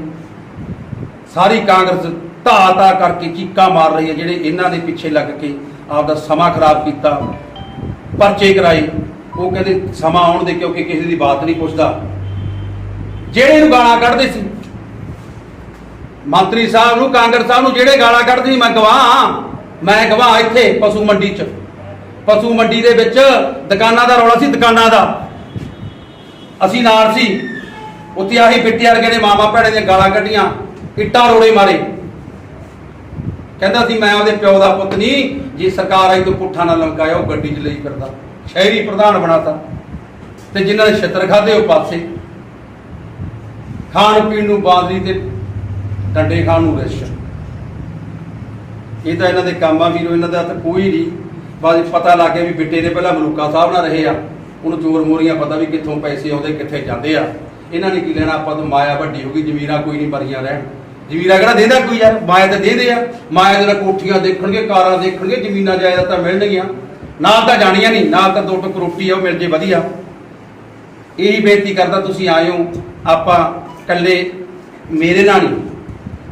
ਸਾਰੀ ਕਾਂਗਰਸ ਧਾ ਕਰਕੇ ਚੀਕਾਂ ਮਾਰ ਰਹੀ ਹੈ, ਜਿਹੜੇ ਇਹਨਾਂ ਦੇ ਪਿੱਛੇ ਲੱਗ ਕੇ ਆਪਦਾ ਸਮਾਂ ਖਰਾਬ ਕੀਤਾ, ਪਰਚੇ ਕਰਾਏ। ਉਹ ਕਹਿੰਦੇ ਸਮਾਂ ਆਉਣ ਦੇ, ਕਿਉਂਕਿ ਕਿਸੇ ਦੀ ਬਾਤ ਨਹੀਂ ਪੁੱਛਦਾ। ਜਿਹੜੇ ਇਹਨੂੰ ਗਾਲਾਂ ਕੱਢਦੇ ਸੀ ਮੰਤਰੀ ਸਾਹਿਬ ਨੂੰ, ਕਾਂਗਰਸ ਸਾਹਿਬ ਨੂੰ, ਜਿਹੜੇ ਗਾਲਾਂ ਕੱਢਦੇ ਸੀ, ਮੈਂ ਗਵਾਹ ਇੱਥੇ ਪਸ਼ੂ ਮੰਡੀ ਦੇ ਵਿੱਚ ਦੁਕਾਨਾਂ ਦਾ ਰੌਲਾ ਸੀ, ਦੁਕਾਨਾਂ ਦਾ ਅਸੀਂ ਨਾਲ ਸੀ। ਉੱਥੇ ਆਹੀ ਬਿੱਟੇ ਵਰਗੇ ਨੇ ਮਾਮਾ ਭੈਣੇ ਦੀਆਂ ਗਾਲਾਂ ਕੱਢੀਆਂ, ਇੱਟਾਂ ਰੋੜੇ ਮਾਰੇ। ਕਹਿੰਦਾ ਸੀ ਮੈਂ ਉਹਦੇ ਪਿਓ ਦਾ ਪੁੱਤ ਨਹੀਂ, ਜੇ ਸਰਕਾਰ ਆਈ ਤੋਂ ਪੁੱਠਾ ਨਾ ਲਮਕਾਇਆ। ਉਹ ਗੱਡੀ 'ਚ ਲਈ ਫਿਰਦਾ, ਸ਼ਹਿਰੀ ਪ੍ਰਧਾਨ ਬਣਾਤਾ। ਤੇ ਜਿਨ੍ਹਾਂ ਨੇ ਛਿੱਤਰ ਖਾਦੇ ਉਹ ਪਾਸੇ, ਖਾਣ ਪੀਣ ਨੂੰ ਬਾਦਲੀ ਤੇ ਡੰਡੇ ਖਾਣ ਨੂੰ ਰਿਸ਼। ਇਹ ਤਾਂ ਇਹਨਾਂ ਦੇ ਕੰਮ ਆ ਵੀਰੋ, ਇਹਨਾਂ ਦਾ ਤਾਂ ਕੋਈ ਨਹੀਂ। ਬਸ ਪਤਾ ਲੱਗ ਗਿਆ ਵੀ ਬਿੱਟੇ ਨੇ ਪਹਿਲਾਂ ਮਲੂਕਾ ਸਾਹਿਬ ਨਾਲ ਰਹੇ ਆ, ਉਹਨੂੰ ਚੋਰ ਮੋਰੀਆਂ ਪਤਾ ਵੀ ਕਿੱਥੋਂ ਪੈਸੇ ਆਉਂਦੇ ਕਿੱਥੇ ਜਾਂਦੇ ਆ। ਇਹਨਾਂ ਨੇ ਕੀ ਲੈਣਾ? ਆਪਾਂ ਤੋਂ ਮਾਇਆ ਵੱਡੀ ਹੋ ਗਈ, ਜ਼ਮੀਰਾਂ ਕੋਈ ਨਹੀਂ ਭਰੀਆਂ ਰਹਿਣ। ਜ਼ਮੀਰਾਂ ਕਿਹੜਾ ਦੇਦਾ ਕੋਈ ਯਾਰ? ਮਾਇਆ ਤਾਂ ਦੇਦੇ ਆ। ਮਾਇਆ ਦੇ ਨਾਲ ਕੋਠੀਆਂ ਦੇਖਣਗੇ, ਕਾਰਾਂ ਦੇਖਣਗੇ, ਜ਼ਮੀਨਾਂ ਜਾਇਦਾਦਾਂ ਮਿਲਣਗੀਆਂ। ਨਾਲ ਤਾਂ ਜਾਣੀਆਂ ਨਹੀਂ, ਨਾਲ ਤਾਂ 2 ਟੁਕ ਰੋਟੀ ਆ ਉਹ ਮਿਲ ਜੇ ਵਧੀਆ। ਇਹੀ ਬੇਨਤੀ ਕਰਦਾ, ਤੁਸੀਂ ਆਏ ਹੋ, ਆਪਾਂ ਇਕੱਲੇ ਮੇਰੇ ਨਾਲ ਨਹੀਂ,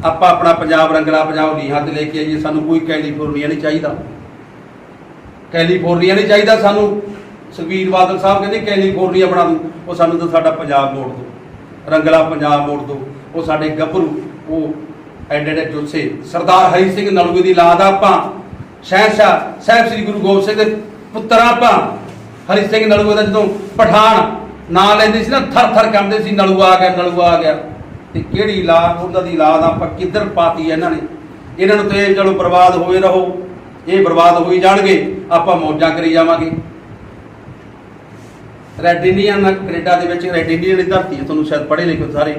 ਆਪਾਂ ਆਪਣਾ ਪੰਜਾਬ ਰੰਗਲਾ ਪੰਜਾਬ ਲੀਹਾਂ ਤੇ ਲੈ ਕੇ ਆਈਏ। ਸਾਨੂੰ ਕੋਈ ਕੈਲੀਫੋਰਨੀਆ ਨਹੀਂ ਚਾਹੀਦਾ, ਸਾਨੂੰ। ਸੁਖਬੀਰ ਬਾਦਲ ਸਾਹਿਬ ਕਹਿੰਦੇ ਕੈਲੀਫੋਰਨੀਆ ਬਣਾ ਦੂ, ਉਹ ਸਾਨੂੰ ਤਾਂ ਸਾਡਾ ਪੰਜਾਬ ਮੋੜ ਦੋ, ਰੰਗਲਾ ਪੰਜਾਬ ਮੋੜ ਦੋ। ਉਹ ਸਾਡੇ ਗੱਭਰੂ, ਉਹ ਐਡੇ ਜੋਸੇ, ਸਰਦਾਰ ਹਰੀ ਸਿੰਘ ਨਲੂਏ ਦੀ ਔਲਾਦ ਆ ਆਪਾਂ, ਸ਼ਹਿਨਸ਼ਾਹ ਸਾਹਿਬ ਸ੍ਰੀ ਗੁਰੂ ਗੋਬਿੰਦ ਸਿੰਘ ਦੇ ਪੁੱਤਰ ਆਪਾਂ। ਹਰੀ ਸਿੰਘ ਨਲੂਏ ਦਾ ਜਦੋਂ ਪਠਾਨ ਨਾਂ ਲੈਂਦੇ ਸੀ ਨਾ, ਥਰ ਕੰਬਦੇ ਸੀ, ਨਲੂਆ ਆ ਗਿਆ। ਤੇ ਕਿਹੜੀ ਔਲਾਦ, ਉਹਨਾਂ ਦੀ ਔਲਾਦ ਆਪਾਂ ਕਿੱਧਰ ਪਾਤੀ ਇਹਨਾਂ ਨੇ। ਇਹਨਾਂ ਨੂੰ ਤੇ ਚਲੋ ਬਰਬਾਦ ਹੋਏ ਰਹੋ, ਇਹ ਬਰਬਾਦ ਹੋਈ ਜਾਣਗੇ, ਆਪਾਂ ਮੌਜਾਂ ਕਰੀ ਜਾਵਾਂਗੇ। ਰੈੱਡ ਇੰਡੀਅਨ ਕੈਨੇਡਾ ਦੇ ਵਿੱਚ ਰੈੱਡ ਇੰਡੀਅਨ ਦੀ ਧਰਤੀ ਹੈ, ਤੁਹਾਨੂੰ ਸ਼ਾਇਦ ਪੜ੍ਹੇ ਲਿਖੇ ਸਾਰੇ।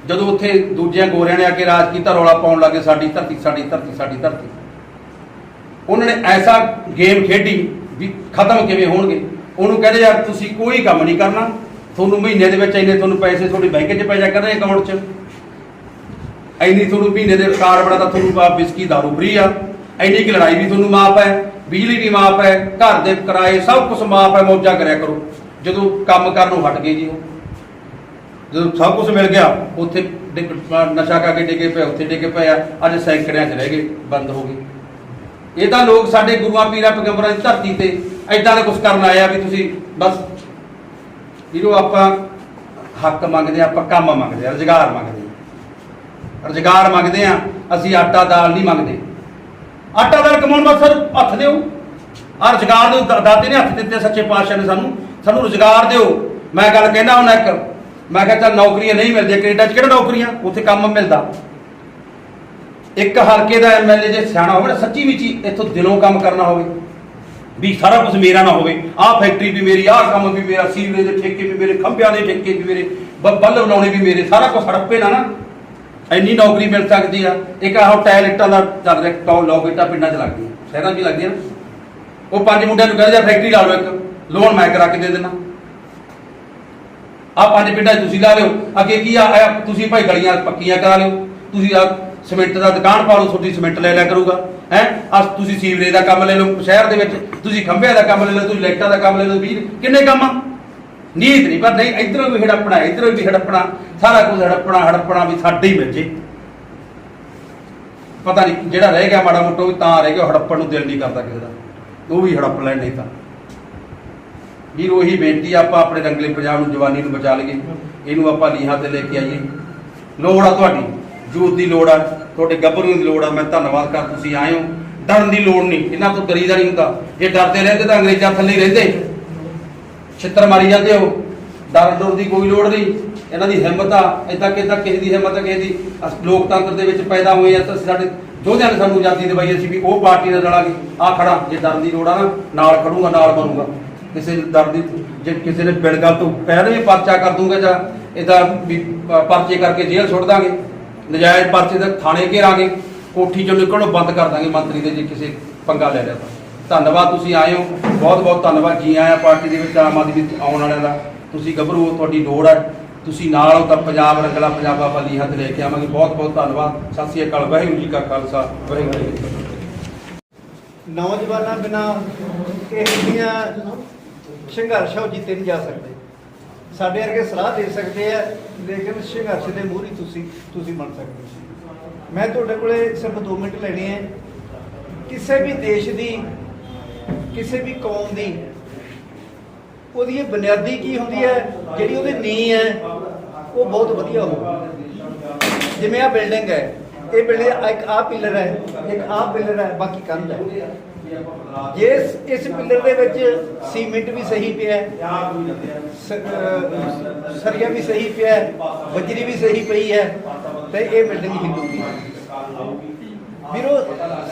ਜਦੋਂ ਉੱਥੇ ਦੂਜਿਆਂ ਗੋਰਿਆਂ ਨੇ ਆ ਕੇ ਰਾਜ ਕੀਤਾ, ਰੌਲਾ ਪਾਉਣ ਲੱਗੇ ਸਾਡੀ ਧਰਤੀ। ਉਹਨਾਂ ਨੇ ਐਸਾ ਗੇਮ ਖੇਡੀ ਵੀ ਖਤਮ ਕਿਵੇਂ ਹੋਣਗੇ। ਉਹਨੂੰ ਕਹਿੰਦੇ ਯਾਰ ਤੁਸੀਂ ਕੋਈ ਕੰਮ ਨਹੀਂ ਕਰਨਾ, ਤੁਹਾਨੂੰ ਮਹੀਨੇ ਦੇ ਵਿੱਚ ਇੰਨੇ ਤੁਹਾਨੂੰ ਪੈਸੇ ਤੁਹਾਡੇ ਬੈਂਕ 'ਚ ਪੈ ਜਾ ਕਰਨੇ, ਅਕਾਊਂਟ 'ਚ ਇੰਨੀ ਤੁਹਾਨੂੰ ਮਹੀਨੇ ਦੇ ਕਾਰਡ ਬਣਾਤਾ, ਤੁਹਾਨੂੰ ਬਿਸਕੀ ਦਾਰੂ ਫਰੀ ਆ, ਇੰਨੀ ਕਿ ਲੜਾਈ ਵੀ ਤੁਹਾਨੂੰ ਮਾਫ ਹੈ, ਬਿਜਲੀ ਵੀ ਮਾਫ ਹੈ, ਘਰ ਦੇ ਕਿਰਾਏ ਸਭ ਕੁਝ ਮਾਫ ਹੈ, ਮੌਜਾਂ ਕਰਿਆ ਕਰੋ। ਜਦੋਂ ਕੰਮ ਕਰਨੋਂ ਹਟ ਗਏ ਜੀ, ਉਹ ਜਦੋਂ ਸਭ ਕੁਝ ਮਿਲ ਗਿਆ, ਉੱਥੇ ਨਸ਼ਾ ਕਰਕੇ ਡਿੱਗੇ ਪਏ, ਉੱਥੇ ਡਿੱਗੇ ਪਏ ਆ। ਅੱਜ ਸੈਂਕੜਿਆਂ 'ਚ ਰਹਿ ਗਏ, ਬੰਦ ਹੋ ਗਏ। ਇਹ ਤਾਂ ਲੋਕ ਸਾਡੇ ਗੁਰੂਆਂ ਪੀਰਾਂ ਪੈਗੰਬਰਾਂ ਦੀ ਧਰਤੀ ਤੇ ਏਦਾਂ ਦਾ ਕੁਝ ਕਰਨ ਆਇਆ ਵੀ ਤੁਸੀਂ ਬਸ ਵੀਰੋ। ਆਪਾਂ ਹੱਕ ਮੰਗਦੇ ਆ, ਆਪਾਂ ਕੰਮ ਮੰਗਦੇ ਆ, ਰੁਜ਼ਗਾਰ ਮੰਗਦੇ ਆ। ਅਸੀਂ ਆਟਾ ਦਾਲ ਨਹੀਂ ਮੰਗਦੇ। ਆਟਾ ਦਾਲ ਕਮਾਉਣ ਵਾਸਤੇ ਹੱਥ ਦਿਓ, ਆਹ ਰੁਜ਼ਗਾਰ ਨੂੰ ਦਾਤੇ ਨੇ ਹੱਥ ਦਿੱਤੇ, ਸੱਚੇ ਪਾਤਸ਼ਾਹ ਨੇ ਸਾਨੂੰ ਰੁਜ਼ਗਾਰ ਦਿਓ। ਮੈਂ ਗੱਲ ਕਹਿਣਾ ਹੁਣ ਇੱਕ, ਮੈਂ ਕਿਹਾ ਚੱਲ ਨੌਕਰੀਆਂ ਨਹੀਂ ਮਿਲਦੀਆਂ ਕੈਨੇਡਾ 'ਚ, ਕਿਹੜਾ ਨੌਕਰੀਆਂ, ਉੱਥੇ ਕੰਮ ਮਿਲਦਾ। ਇੱਕ ਹਲਕੇ ਦਾ MLA ਜੇ ਸਿਆਣਾ ਹੋਵੇ ਨਾ, ਸੱਚੀ ਵਿੱਚ ਇੱਥੋਂ ਦਿਲੋਂ ਕੰਮ ਕਰਨਾ ਹੋਵੇ, ਵੀ ਸਾਰਾ ਕੁਝ ਮੇਰਾ ਨਾ ਹੋਵੇ, ਆਹ ਫੈਕਟਰੀ ਵੀ ਮੇਰੀ, ਆਹ ਕੰਮ ਵੀ ਮੇਰਾ, ਸੀਵਰੇਜ ਦੇ ਠੇਕੇ ਵੀ ਮੇਰੇ, ਖੰਭਿਆਂ ਦੇ ਠੇਕੇ ਵੀ ਮੇਰੇ, ਬੱਲਬ ਲਾਉਣੇ ਵੀ ਮੇਰੇ, ਸਾਰਾ ਕੁਝ ਹੜੱਪੇ ਨਾ ਇੰਨੀ ਨੌਕਰੀ ਮਿਲ ਸਕਦੀ ਆ। ਇੱਕ ਆਹ ਟਾਇਲਟਾਂ ਦਾ ਚੱਲ ਰਿਹਾ ਲੋਕ ਇੱਟਾਂ ਪਿੰਡਾਂ 'ਚ ਲੱਗਦੀਆਂ, ਸ਼ਹਿਰਾਂ 'ਚ ਵੀ ਲੱਗਦੀਆਂ ਨਾ। ਉਹ 5 ਮੁੰਡਿਆਂ ਨੂੰ ਕਹਿੰਦੇ ਫੈਕਟਰੀ ਲਾ ਲਓ, ਇੱਕ ਲੋਨ ਮੈਂ ਕਰਾ ਕੇ ਦੇ ਦੇਣਾ, ਆਹ 5 ਪਿੰਡਾਂ 'ਚ ਤੁਸੀਂ ਲਾ ਲਿਓ। ਅੱਗੇ ਕੀ ਆ, ਤੁਸੀਂ ਭਾਈ ਗਲੀਆਂ ਪੱਕੀਆਂ ਕਰਾ ਲਿਓ, ਤੁਸੀਂ ਆ ਸੀਮੈਂਟ ਦਾ ਦੁਕਾਨ ਪਾ ਲਓ, ਤੁਹਾਡੀ ਸੀਮੈਂਟ ਲੈ ਲਿਆ ਕਰੂਗਾ ਹੈ। ਤੁਸੀਂ ਸੀਵਰੇਜ ਦਾ ਕੰਮ ਲੈ ਲਓ ਸ਼ਹਿਰ ਦੇ ਵਿੱਚ, ਤੁਸੀਂ ਖੰਭਿਆਂ ਦਾ ਕੰਮ ਲੈ ਲਓ, ਤੁਸੀਂ ਲਾਈਟਾਂ ਦਾ ਕੰਮ ਲੈ ਲਓ, 20 ਕਿੰਨੇ ਕੰਮ ਆ, ਨੀਤ ਨਹੀਂ। ਪਰ ਨਹੀਂ, ਇੱਧਰੋਂ ਵੀ ਹੜੱਪਣਾ, ਇੱਧਰੋਂ ਵੀ ਹੜੱਪਣਾ, ਸਾਰਾ ਕੁਝ ਹੜੱਪਣਾ ਵੀ ਸਾਡੇ ਹੀ ਵਿੱਚ। ਪਤਾ ਨਹੀਂ ਜਿਹੜਾ ਰਹਿ ਗਿਆ ਮਾੜਾ ਮੋਟਾ ਵੀ ਤਾਂ ਰਹਿ ਗਿਆ, ਹੜੱਪਣ ਨੂੰ ਦਿਲ ਨਹੀਂ ਕਰਦਾ ਕਿਸੇ ਦਾ, ਉਹ ਵੀ ਹੜੱਪ ਲੈਣ। ਨਹੀਂ ਤਾਂ ਵੀਰ ਉਹੀ ਬੇਨਤੀ, ਆਪਾਂ ਆਪਣੇ ਰੰਗਲੇ ਪੰਜਾਬ ਨੂੰ, ਜਵਾਨੀ ਨੂੰ ਬਚਾ ਲਈਏ, ਇਹਨੂੰ ਆਪਾਂ ਲੀਹਾਂ ਤੇ ਲੈ ਕੇ ਆਈਏ। ਲੋੜ ਆ ਤੁਹਾਡੀ, ਯੂਥ ਦੀ ਲੋੜ ਆ, ਤੁਹਾਡੇ ਗੱਭਰੂ ਦੀ ਲੋੜ ਆ। ਮੈਂ ਧੰਨਵਾਦ ਕਰ ਤੁਸੀਂ ਆਏ ਹੋ। ਡਰਨ ਦੀ ਲੋੜ ਨਹੀਂ, ਇਹਨਾਂ ਤੋਂ ਡਰੀਦਾ ਨਹੀਂ ਹੁੰਦਾ। ਜੇ ਡਰਦੇ ਰਹਿੰਦੇ ਤਾਂ ਅੰਗਰੇਜ਼ਾਂ ਥੱਲੇ ਹੀ ਰਹਿੰਦੇ, ਛਿੱਤਰ ਮਾਰੀ ਜਾਂਦੇ ਹੋ। ਡਰ ਦੀ ਕੋਈ ਲੋੜ ਨਹੀਂ, ਇਹਨਾਂ ਦੀ ਹਿੰਮਤ ਆ। ਏਦਾਂ ਕਿੱਦਾਂ ਕਿਸੇ ਦੀ ਹਿੰਮਤ ਆ, ਕਿਸੇ ਦੀ ਲੋਕਤੰਤਰ ਦੇ ਵਿੱਚ ਪੈਦਾ ਹੋਏ ਆ, ਤਾਂ ਸਾਡੇ ਯੋਧਿਆਂ ਨੇ ਸਾਨੂੰ ਆਜ਼ਾਦੀ ਦਿਵਾਈ, ਅਸੀਂ ਵੀ ਉਹ ਪਾਰਟੀ ਨਾਲ ਰਲਾਂਗੇ। ਆ ਖੜਾ, ਜੇ ਡਰਨ ਦੀ ਲੋੜ ਆ ਨਾ, ਨਾਲ ਖੜੂਗਾ, ਨਾਲ ਬਣੂਗਾ। ਕਿਸੇ ਡਰ ਦੀ, ਜੇ ਕਿਸੇ ਨੇ ਬਿਲਗਲ ਤੋਂ ਪਹਿਲੇ ਪਰਚਾ ਕਰ ਦੂੰਗਾ ਜਾਂ ਇਹਦਾ ਵੀ ਪਰਚੇ ਕਰਕੇ ਜੇਲ੍ਹ ਸੁੱਟ ਦਾਂਗੇ, ਨਜਾਇਜ਼ ਪਰਚੇ ਦਾ ਥਾਣੇ ਘੇਰਾਂਗੇ, ਕੋਠੀ ਚੋਂ ਨਿਕਲਣੋਂ ਬੰਦ ਕਰ ਦਾਂਗੇ ਮੰਤਰੀ ਦੇ, ਜੇ ਕਿਸੇ ਪੰਗਾ ਲੈ ਲਿਆ ਤਾਂ। ਧੰਨਵਾਦ, ਤੁਸੀਂ ਆਏ ਹੋ, ਬਹੁਤ ਬਹੁਤ ਧੰਨਵਾਦ। ਜੀ ਆਇਆਂ ਪਾਰਟੀ ਦੇ ਵਿੱਚ, ਆਮ ਆਦਮੀ ਆਉਣ ਵਾਲਿਆਂ ਦਾ। ਤੁਸੀਂ ਗੱਭਰੂ ਹੋ, ਤੁਹਾਡੀ ਲੋੜ ਹੈ, ਤੁਸੀਂ ਨਾਲ ਹੋ ਤਾਂ ਪੰਜਾਬ ਰੰਗਲਾ ਪੰਜਾਬ ਆਪਾਂ ਲੀਹਾਂ ਤੇ ਲੈ ਕੇ ਆਵਾਂਗੇ। ਬਹੁਤ ਬਹੁਤ ਧੰਨਵਾਦ। ਸਤਿ ਸ੍ਰੀ ਅਕਾਲ। ਵਾਹਿਗੁਰੂ ਜੀ ਕਾ ਖਾਲਸਾ, ਵਾਹਿਗੁਰੂ ਜੀ ਕੀ ਫਤਿਹ। ਨੌਜਵਾਨਾਂ ਬਿਨਾਂ ਕਿਸੇ ਦੀਆਂ ਸੰਘਰਸ਼ ਉਹ ਜਿੱਤੇ ਨਹੀਂ ਜਾ ਸਕਦੇ। ਸਾਡੇ ਵਰਗੇ ਸਲਾਹ ਦੇ ਸਕਦੇ ਆ, ਲੇਕਿਨ ਸੰਘਰਸ਼ ਦੇ ਮੂਹਰੀ ਤੁਸੀਂ ਬਣ ਸਕਦੇ ਹੋ। ਮੈਂ ਤੁਹਾਡੇ ਕੋਲੇ ਸਿਰਫ 2 ਮਿੰਟ ਲੈਣੇ ਆ। ਕਿਸੇ ਵੀ ਦੇਸ਼ ਦੀ, ਕਿਸੇ ਵੀ ਕੌਮ ਦੀ, ਉਹਦੀ ਬੁਨਿਆਦੀ ਕੀ ਹੁੰਦੀ ਹੈ, ਜਿਹੜੀ ਉਹਦੀ ਨੀਂਹ ਹੈ, ਉਹ ਬਹੁਤ ਵਧੀਆ ਹੋਵੇ। ਜਿਵੇਂ ਆਹ ਬਿਲਡਿੰਗ ਹੈ, ਇਹ ਬਿਲਡਿੰਗ ਇੱਕ ਆਹ ਪਿਲਰ ਹੈ, ਇੱਕ ਆਹ ਪਿਲਰ ਹੈ, ਬਾਕੀ ਕੰਧ ਹੈ। ਜੇ ਇਸ ਪਿਲਰ ਦੇ ਵਿੱਚ ਸੀਮੈਂਟ ਵੀ ਸਹੀ ਪਿਆ, ਸਰੀਆ ਵੀ ਸਹੀ ਪਿਆ, ਬਜਰੀ ਵੀ ਸਹੀ ਪਈ ਹੈ, ਤੇ ਇਹ ਬਿਲਡਿੰਗ ਹਿੱਲੂਗੀ। ਵੀਰੋ,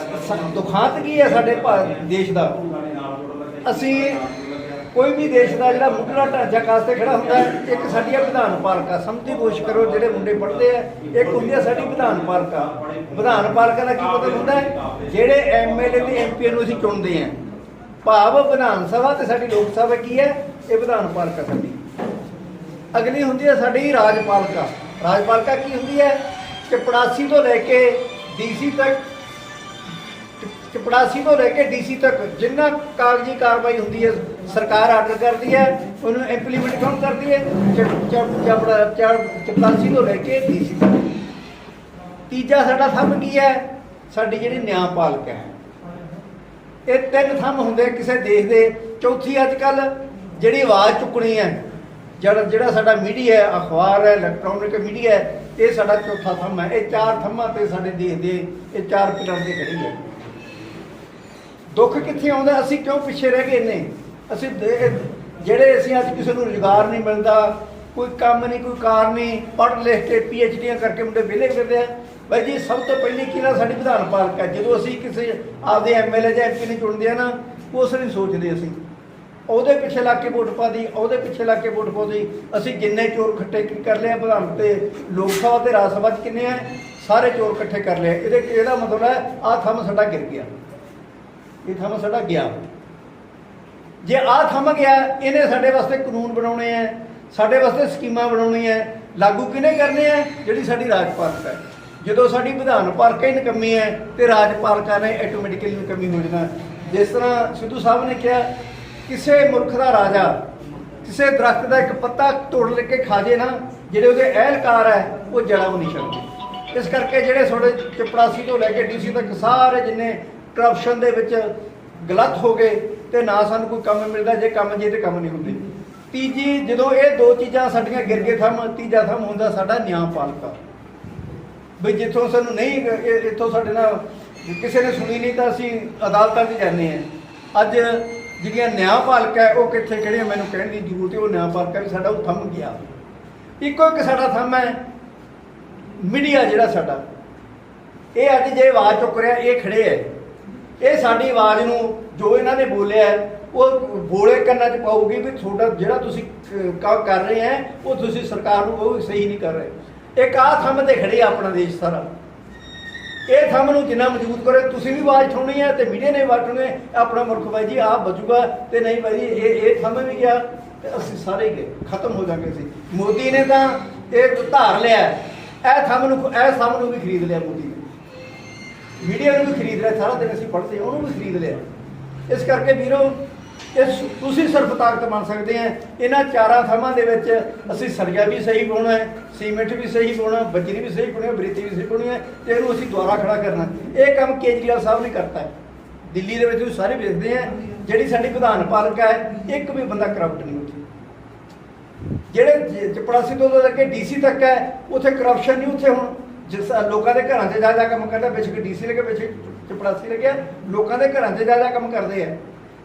ਦੁਖਾਂਤ ਕੀ ਹੈ ਸਾਡੇ ਦੇਸ਼ ਦਾ? ਅਸੀਂ ਕੋਈ ਵੀ ਦੇਸ਼ ਦਾ ਜਿਹੜਾ ਮੁੱਢਲਾ ਢਾਂਚਾ ਕਾਸਤੇ ਖੜਾ ਹੁੰਦਾ ਹੈ, ਇੱਕ ਸਾਡੀ ਆ ਵਿਧਾਨ ਪਾਲਿਕਾ। ਸਮਝਦੀ ਕੋਸ਼ਿਸ਼ ਕਰੋ, ਜਿਹੜੇ ਮੁੰਡੇ ਪੜ੍ਹਦੇ ਆ, ਇੱਕ ਹੁੰਦੀ ਆ ਸਾਡੀ ਵਿਧਾਨ ਪਾਲਿਕਾ। ਵਿਧਾਨ ਪਾਲਿਕਾ ਦਾ ਕੀ ਮਤਲਬ ਹੁੰਦਾ ਹੈ? ਜਿਹੜੇ ਐਮਐਲਏ ਤੇ ਐਮਪੀ ਨੂੰ ਅਸੀਂ ਚੁਣਦੇ ਹਾਂ, ਭਾਵ ਵਿਧਾਨ ਸਭਾ ਤੇ ਸਾਡੀ ਲੋਕ ਸਭਾ ਕੀ ਹੈ, ਇਹ ਵਿਧਾਨ ਪਾਲਿਕਾ ਸਾਡੀ। ਅਗਲੀ ਹੁੰਦੀ ਹੈ ਸਾਡੀ ਰਾਜਪਾਲਿਕਾ। ਰਾਜਪਾਲਿਕਾ ਕੀ ਹੁੰਦੀ ਹੈ? ਚਪੜਾਸੀ ਤੋਂ ਲੈ ਕੇ ਡੀਸੀ ਤੱਕ, ਚਪੜਾਸੀ ਤੋਂ ਲੈ ਕੇ ਡੀਸੀ ਤੱਕ ਜਿੰਨਾ ਕਾਗਜ਼ੀ ਕਾਰਵਾਈ ਹੁੰਦੀ ਹੈ, ਸਰਕਾਰ ਆਰਡਰ ਕਰਦੀ ਹੈ, ਉਹਨੂੰ ਇੰਪਲੀਮੈਂਟ ਕੌਣ ਕਰਦੀ ਹੈ? ਚਪੜਾਸੀ ਤੋਂ ਲੈ ਕੇ ਡੀਸੀ ਤੱਕ। ਤੀਜਾ ਸਾਡਾ ਥੰਮ ਕੀ ਹੈ? ਸਾਡੀ ਜਿਹੜੀ ਨਿਆਂਪਾਲਿਕਾ ਹੈ। ਇਹ 3 ਥੰਮ ਹੁੰਦੇ ਕਿਸੇ ਦੇਸ਼ ਦੇ। ਚੌਥੀ ਅੱਜ ਕੱਲ ਜਿਹੜੀ ਆਵਾਜ਼ ਚੁੱਕਣੀ ਹੈ, ਜਿਹੜਾ ਸਾਡਾ ਮੀਡੀਆ ਹੈ, ਅਖਬਾਰ ਹੈ, ਇਲੈਕਟ੍ਰੋਨਿਕ ਮੀਡੀਆ ਹੈ, ਇਹ ਸਾਡਾ ਚੌਥਾ ਥੰਮ ਹੈ। ਇਹ 4 ਥੰਮਾਂ ਤੇ ਸਾਡੇ ਦੇਸ਼ ਦੇ ਇਹ 4 ਪਿਲਰ ਤੇ ਖੜੀ ਹੈ। ਦੁੱਖ ਕਿੱਥੇ ਆਉਂਦਾ? ਅਸੀਂ ਕਿਉਂ ਪਿੱਛੇ ਰਹਿ ਗਏ ਨੇ? ਅਸੀਂ ਜਿਹੜੇ ਅਸੀਂ ਅੱਜ ਕਿਸੇ ਨੂੰ ਰੁਜ਼ਗਾਰ ਨਹੀਂ ਮਿਲਦਾ, ਕੋਈ ਕੰਮ ਨਹੀਂ, ਕੋਈ ਕਾਰ ਨਹੀਂ, ਪੜ੍ਹ ਲਿਖ ਕੇ PhDਆਂ ਕਰਕੇ ਮੁੰਡੇ ਵਿਹਲੇ ਫਿਰਦੇ ਆ। ਬਾਈ ਜੀ, ਸਭ ਤੋਂ ਪਹਿਲੀ ਕੀ ਨਾ ਸਾਡੀ ਵਿਧਾਨ ਪਾਲਿਕਾ। ਜਦੋਂ ਅਸੀਂ ਕਿਸੇ ਆਪਦੇ MLA ਜਾਂ MP ਨੂੰ ਚੁਣਦੇ ਆ ਨਾ, ਉਸ ਨਹੀਂ ਸੋਚਦੇ ਅਸੀਂ ਉਹਦੇ ਪਿੱਛੇ ਲੱਗ ਕੇ ਵੋਟ ਪਾ ਦੀ, ਉਹਦੇ ਪਿੱਛੇ ਲੱਗ ਕੇ ਵੋਟ ਪਾਉਂਦੀ। ਅਸੀਂ ਜਿੰਨੇ ਚੋਰ ਇਕੱਠੇ ਕਰ ਲਿਆ ਵਿਧਾਨ ਤੇ ਲੋਕ ਸਭਾ ਤੇ ਰਾਜ ਸਭਾ 'ਚ ਕਿੰਨੇ ਆ, ਸਾਰੇ ਚੋਰ ਇਕੱਠੇ ਕਰ ਲਿਆ। ਇਹਦਾ ਮਤਲਬ ਹੈ ਆਹ ਥੰਮ ਸਾਡਾ ਗਿਰ ਗਿਆ, ਇਹ ਥੰਮ ਸਾਡਾ ਗਿਆ। ਜੇ ਆਹ ਥੰਮ ਗਿਆ, ਇਹਨੇ ਸਾਡੇ ਵਾਸਤੇ ਕਾਨੂੰਨ ਬਣਾਉਣੇ ਆ, ਸਾਡੇ ਵਾਸਤੇ ਸਕੀਮਾਂ ਬਣਾਉਣੀਆਂ, ਲਾਗੂ ਕਿਹਨੇ ਕਰਨੇ ਆ? ਜਿਹੜੀ ਸਾਡੀ ਰਾਜਪਾਲਿਕਾ ਹੈ। ਜਦੋਂ ਸਾਡੀ ਵਿਧਾਨ ਪਾਲਿਕਾ ਹੀ ਨਿਕੰਮੀ ਹੈ ਤੇ ਰਾਜਪਾਲਿਕਾ ਨੇ ਆਟੋਮੈਟਿਕਲੀ ਨਿਕੰਮੀ ਹੋ ਜਾਣਾ। ਜਿਸ ਤਰ੍ਹਾਂ ਸਿੱਧੂ ਸਾਹਿਬ ਨੇ ਕਿਹਾ, ਕਿਸੇ ਮੁਲਕ ਦਾ ਰਾਜਾ ਕਿਸੇ ਦਰਖਤ ਦਾ ਇੱਕ ਪੱਤਾ ਤੋੜ ਲੈ ਕੇ ਖਾ ਜੇ ਨਾ, ਜਿਹੜੇ ਉਹਦੇ ਅਹਿਲਕਾਰ ਹੈ ਉਹ ਜੜ੍ਹਾਂ ਨੂੰ ਨਹੀਂ ਛੱਡਦੇ। ਇਸ ਕਰਕੇ ਜਿਹੜੇ ਤੁਹਾਡੇ ਚਪੜਾਸੀ ਤੋਂ ਲੈ ਕੇ DC ਤੱਕ ਸਾਰੇ ਜਿੰਨੇ ਕਰਪਸ਼ਨ ਦੇ ਵਿੱਚ ਗਲਤ ਹੋ ਗਏ, ਤੇ ਨਾ ਸਾਨੂੰ ਕੋਈ ਕੰਮ ਮਿਲਦਾ। ਜੇ ਕੰਮ ਜੇ ਤੇ ਕੰਮ ਨਹੀਂ ਹੁੰਦੇ। ਤੀਜੀ, ਜਦੋਂ ਇਹ 2 ਚੀਜ਼ਾਂ ਸਾਡੀਆਂ ਗਿਰ ਗਏ ਥੰਮ, ਤੀਜਾ ਥੰਮ ਹੁੰਦਾ ਸਾਡਾ ਨਿਆਂਪਾਲਿਕਾ। ਵੀ ਜਿੱਥੋਂ ਸਾਨੂੰ ਨਹੀਂ, ਇੱਥੋਂ ਸਾਡੇ ਨਾਲ ਕਿਸੇ ਨੇ ਸੁਣੀ ਨਹੀਂ ਤਾਂ ਅਸੀਂ ਅਦਾਲਤਾਂ 'ਤੇ ਜਾਂਦੇ ਹਾਂ। ਅੱਜ ਜਿਹੜੀਆਂ ਨਿਆਂਪਾਲਿਕਾ ਹੈ ਉਹ ਕਿੱਥੇ ਖੜੀਆਂ ਮੈਨੂੰ ਕਹਿਣ ਦੀ ਜ਼ਰੂਰਤ ਹੈ। ਉਹ ਨਿਆਂਪਾਲਿਕਾ ਵੀ ਸਾਡਾ ਉਹ ਥੰਮ ਗਿਆ। ਇੱਕੋ ਇੱਕ ਸਾਡਾ ਥੰਮ ਹੈ ਮੀਡੀਆ, ਜਿਹੜਾ ਸਾਡਾ ਇਹ ਅੱਜ ਜੇ ਆਵਾਜ਼ ਚੁੱਕ ਰਿਹਾ, ਇਹ ਖੜੇ ਹੈ। ਇਹ ਸਾਡੀ ਆਵਾਜ਼ ਨੂੰ ਜੋ ਇਹਨਾਂ ਨੇ ਬੋਲਿਆ ਉਹ ਬੋਲੇ ਕੰਨਾਂ 'ਚ ਪਾਊਗੀ ਵੀ ਤੁਹਾਡਾ ਜਿਹੜਾ ਤੁਸੀਂ ਕੰਮ ਕਰ ਰਹੇ ਹੈ ਉਹ ਤੁਸੀਂ ਸਰਕਾਰ ਨੂੰ ਉਹ ਸਹੀ ਨਹੀਂ ਕਰ ਰਹੇ। ਇੱਕ ਆਹ ਥੰਮ ਤੇ ਖੜੇ ਆ ਆਪਣਾ ਦੇਸ਼ ਸਾਰਾ, ਇਹ ਥੰਮ ਨੂੰ ਜਿੰਨਾ ਮਜ਼ਬੂਤ ਕਰੇ ਤੁਸੀਂ ਵੀ ਆਵਾਜ਼ ਉਠਾਉਣੀ ਹੈ ਤੇ ਮੀਡੀਆ ਨੇ ਆਵਾਜ਼ ਉਠਾਉਣੀ ਹੈ। ਆਪਣਾ ਮੁਲਕ ਬਾਈ ਜੀ ਆਪ ਬਚੂਗਾ ਤੇ ਨਹੀਂ ਬਾਈ ਜੀ ਇਹ ਥੰਮ ਵੀ ਗਿਆ ਤੇ ਅਸੀਂ ਸਾਰੇ ਗਏ, ਖਤਮ ਹੋ ਜਾਵਾਂਗੇ ਅਸੀਂ। ਮੋਦੀ ਨੇ ਤਾਂ ਇਹ ਧਾਰ ਲਿਆ, ਇਹ ਥੰਮ ਨੂੰ ਵੀ ਖਰੀਦ ਲਿਆ ਮੋਦੀ ਨੇ, ਮੀਡੀਆ ਨੂੰ ਵੀ ਖਰੀਦ ਲਿਆ, ਸਾਰਾ ਦਿਨ ਅਸੀਂ ਪੜ੍ਹਦੇ ਉਹਨੂੰ ਵੀ ਖਰੀਦ ਲਿਆ। ਇਸ ਕਰਕੇ ਵੀਰੋ ਤੁਸੀਂ ਸਿਰਫ ਤਾਕਤ ਬਣ ਸਕਦੇ ਆ ਇਹਨਾਂ ਚਾਰਾਂ ਥੰਮਾਂ ਦੇ ਵਿੱਚ। ਅਸੀਂ ਸਰੀਆ ਵੀ ਸਹੀ ਪਾਉਣਾ ਹੈ, ਸੀਮੈਂਟ ਵੀ ਸਹੀ ਪਾਉਣਾ, ਬਜਰੀ ਵੀ ਸਹੀ ਪਾਉਣੀ ਹੈ, ਬਰੇਤੀ ਵੀ ਸਹੀ ਪਾਉਣੀ ਹੈ ਤੇ ਇਹਨੂੰ ਅਸੀਂ ਦੁਆਰਾ ਖੜਾ ਕਰਨਾ। ਇਹ ਕੰਮ ਕੇਜਰੀਵਾਲ ਸਾਹਿਬ ਨੇ ਕਰਤਾ ਹੈ। ਦਿੱਲੀ ਦੇ ਵਿੱਚ ਤੁਸੀਂ ਸਾਰੇ ਵੇਖਦੇ ਆ ਜਿਹੜੀ ਸਾਡੀ ਵਿਧਾਨ ਪਾਲਿਕਾ ਹੈ ਇੱਕ ਵੀ ਬੰਦਾ ਕਰਪਟ ਨਹੀਂ ਉੱਥੇ। ਜਿਹੜੇ ਚਪੜਾਸੀ ਤੋਂ ਲੈ ਕੇ ਡੀਸੀ ਤੱਕ ਹੈ ਉੱਥੇ ਕਰਪਸ਼ਨ ਨਹੀਂ। ਉੱਥੇ ਹੁਣ ਜਿਸ ਲੋਕਾਂ ਦੇ ਘਰਾਂ 'ਚ ਜਾ ਕੰਮ ਕਰਦਾ, ਬੇਸ਼ੱਕ ਡੀਸੀ ਲੱਗੇ ਬੇਸ਼ੱਕ ਚਪੜਾਸੀ ਲੱਗਿਆ, ਲੋਕਾਂ ਦੇ ਘਰਾਂ 'ਚ ਜਾ ਕੰਮ ਕਰਦੇ ਆ।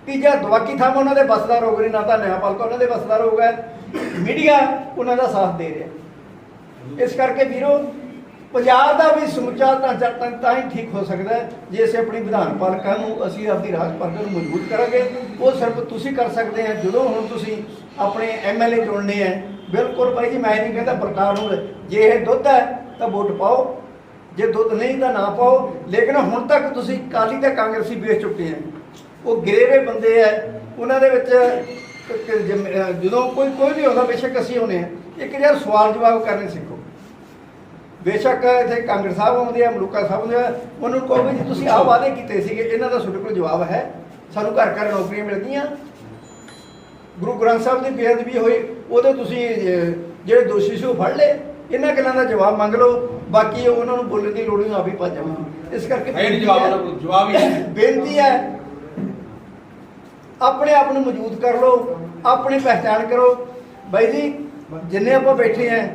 ਤੀਜਾ ਦਵਾਕੀ ਥੰਮ ਉਹਨਾਂ ਦੇ ਬਸਦਾ ਰੋਗ ਨਹੀਂ, ਨਾ ਤਾਂ ਨਿਆਂਪਾਲਿਕਾ ਉਹਨਾਂ ਦੇ ਬਸਦਾ ਰੋਗ ਹੈ, ਮੀਡੀਆ ਉਹਨਾਂ ਦਾ ਸਾਥ ਦੇ ਰਿਹਾ। ਇਸ ਕਰਕੇ ਵੀਰੋ ਪੰਜਾਬ ਦਾ ਵੀ ਸਮੁੱਚਾ ਢਾਂਚਾ ਤਾਂ ਹੀ ਠੀਕ ਹੋ ਸਕਦਾ ਹੈ ਜੇ ਅਸੀਂ ਆਪਣੀ ਵਿਧਾਨ ਪਾਲਿਕਾ ਨੂੰ ਅਸੀਂ ਆਪਣੀ ਰਾਜ ਪਾਲਿਕਾ ਨੂੰ ਮਜ਼ਬੂਤ ਕਰਾਂਗੇ। ਉਹ ਸਿਰਫ ਤੁਸੀਂ ਕਰ ਸਕਦੇ ਆ ਜਦੋਂ ਹੁਣ ਤੁਸੀਂ ਆਪਣੇ ਐਮਐਲਏ ਚੁਣਨੇ ਆ। ਬਿਲਕੁਲ ਬਾਈ ਜੀ ਮੈਂ ਨਹੀਂ ਕਹਿੰਦਾ ਬਲਕਾਰ ਨੂੰ ਜੇ ਇਹ ਦੁੱਧ ਹੈ ਤਾਂ ਵੋਟ ਪਾਓ, ਜੇ ਦੁੱਧ ਨਹੀਂ ਤਾਂ ਨਾ ਪਾਓ। ਲੇਕਿਨ ਹੁਣ ਤੱਕ ਤੁਸੀਂ ਅਕਾਲੀ ਤੇ ਕਾਂਗਰਸੀ ਵੇਚ ਚੁੱਕੇ ਆ, ਉਹ ਗਿਰੇ ਹੋਏ ਬੰਦੇ ਆ। ਉਹਨਾਂ ਦੇ ਵਿੱਚ ਜਦੋਂ ਕੋਈ ਵੀ ਆਉਂਦਾ ਬੇਸ਼ੱਕ ਅਸੀਂ ਆਉਂਦੇ ਆ ਇੱਕ ਯਾਰ ਸਵਾਲ ਜਵਾਬ ਕਰਨੇ ਸਿੱਖੋ। ਬੇਸ਼ੱਕ ਇੱਥੇ ਕਾਂਗਰਸ ਸਾਹਿਬ ਆਉਂਦੇ ਆ, ਮਲੂਕਾ ਸਾਹਿਬ ਆਉਂਦੇ ਆ, ਉਹਨੂੰ ਕਹੋ ਵੀ ਜੀ ਤੁਸੀਂ ਆਹ ਵਾਅਦੇ ਕੀਤੇ ਸੀਗੇ, ਇਹਨਾਂ ਦਾ ਤੁਹਾਡੇ ਕੋਲ ਜਵਾਬ ਹੈ? ਸਾਨੂੰ ਘਰ ਘਰ ਨੌਕਰੀਆਂ ਮਿਲ ਗਈਆਂ, ਗੁਰੂ ਗ੍ਰੰਥ ਸਾਹਿਬ ਦੀ ਬੇਅਦਬੀ ਹੋਈ ਉਹਦੇ ਤੁਸੀਂ ਜਿਹੜੇ ਦੋਸ਼ੀ ਸੀ ਉਹ ਫੜ ਲਏ? ਇਹਨਾਂ ਗੱਲਾਂ ਦਾ ਜਵਾਬ ਮੰਗ ਲਓ, ਬਾਕੀ ਉਹਨਾਂ ਨੂੰ ਬੋਲਣ ਦੀ ਲੋੜ ਨਹੀਂ, ਆਪ ਹੀ ਭੱਜ ਜਾਵਾਂਗੇ। ਇਸ ਕਰਕੇ ਜਵਾਬ ਹੀ ਬੇਨਤੀ ਹੈ ਆਪਣੇ ਆਪ ਨੂੰ ਮਜ਼ਬੂਤ ਕਰ ਲਓ, ਆਪਣੀ ਪਹਿਚਾਣ ਕਰੋ। ਬਾਈ ਜੀ ਜਿੰਨੇ ਆਪਾਂ ਬੈਠੇ ਆ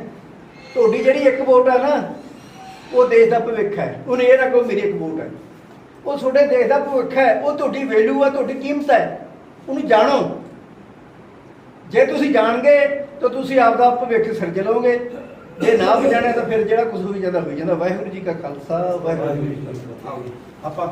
ਤੁਹਾਡੀ ਜਿਹੜੀ ਇੱਕ ਵੋਟ ਹੈ ਨਾ ਉਹ ਦੇਸ਼ ਦਾ ਭਵਿੱਖ ਹੈ। ਉਹਨੇ ਇਹ ਨਾ ਕਹੋ ਮੇਰੀ ਇੱਕ ਵੋਟ ਹੈ, ਉਹ ਤੁਹਾਡੇ ਦੇਸ਼ ਦਾ ਭਵਿੱਖ ਹੈ, ਉਹ ਤੁਹਾਡੀ ਵੈਲਿਊ ਹੈ, ਤੁਹਾਡੀ ਕੀਮਤ ਹੈ, ਉਹਨੂੰ ਜਾਣੋ। ਜੇ ਤੁਸੀਂ ਜਾਣ ਗਏ ਤਾਂ ਤੁਸੀਂ ਆਪਦਾ ਭਵਿੱਖ ਸਿਰਜ ਲਓਗੇ, ਜੇ ਨਾ ਵੀ ਜਾਣਿਆ ਤਾਂ ਫਿਰ ਜਿਹੜਾ ਕੁਝ ਹੋਈ ਜਾਂਦਾ ਹੋਈ ਜਾਂਦਾ। ਵਾਹਿਗੁਰੂ ਜੀ ਕਾ ਖਾਲਸਾ, ਵਾਹਿਗੁਰੂ ਜੀ ਕੀ ਫਤਿਹ। ਆਪਾਂ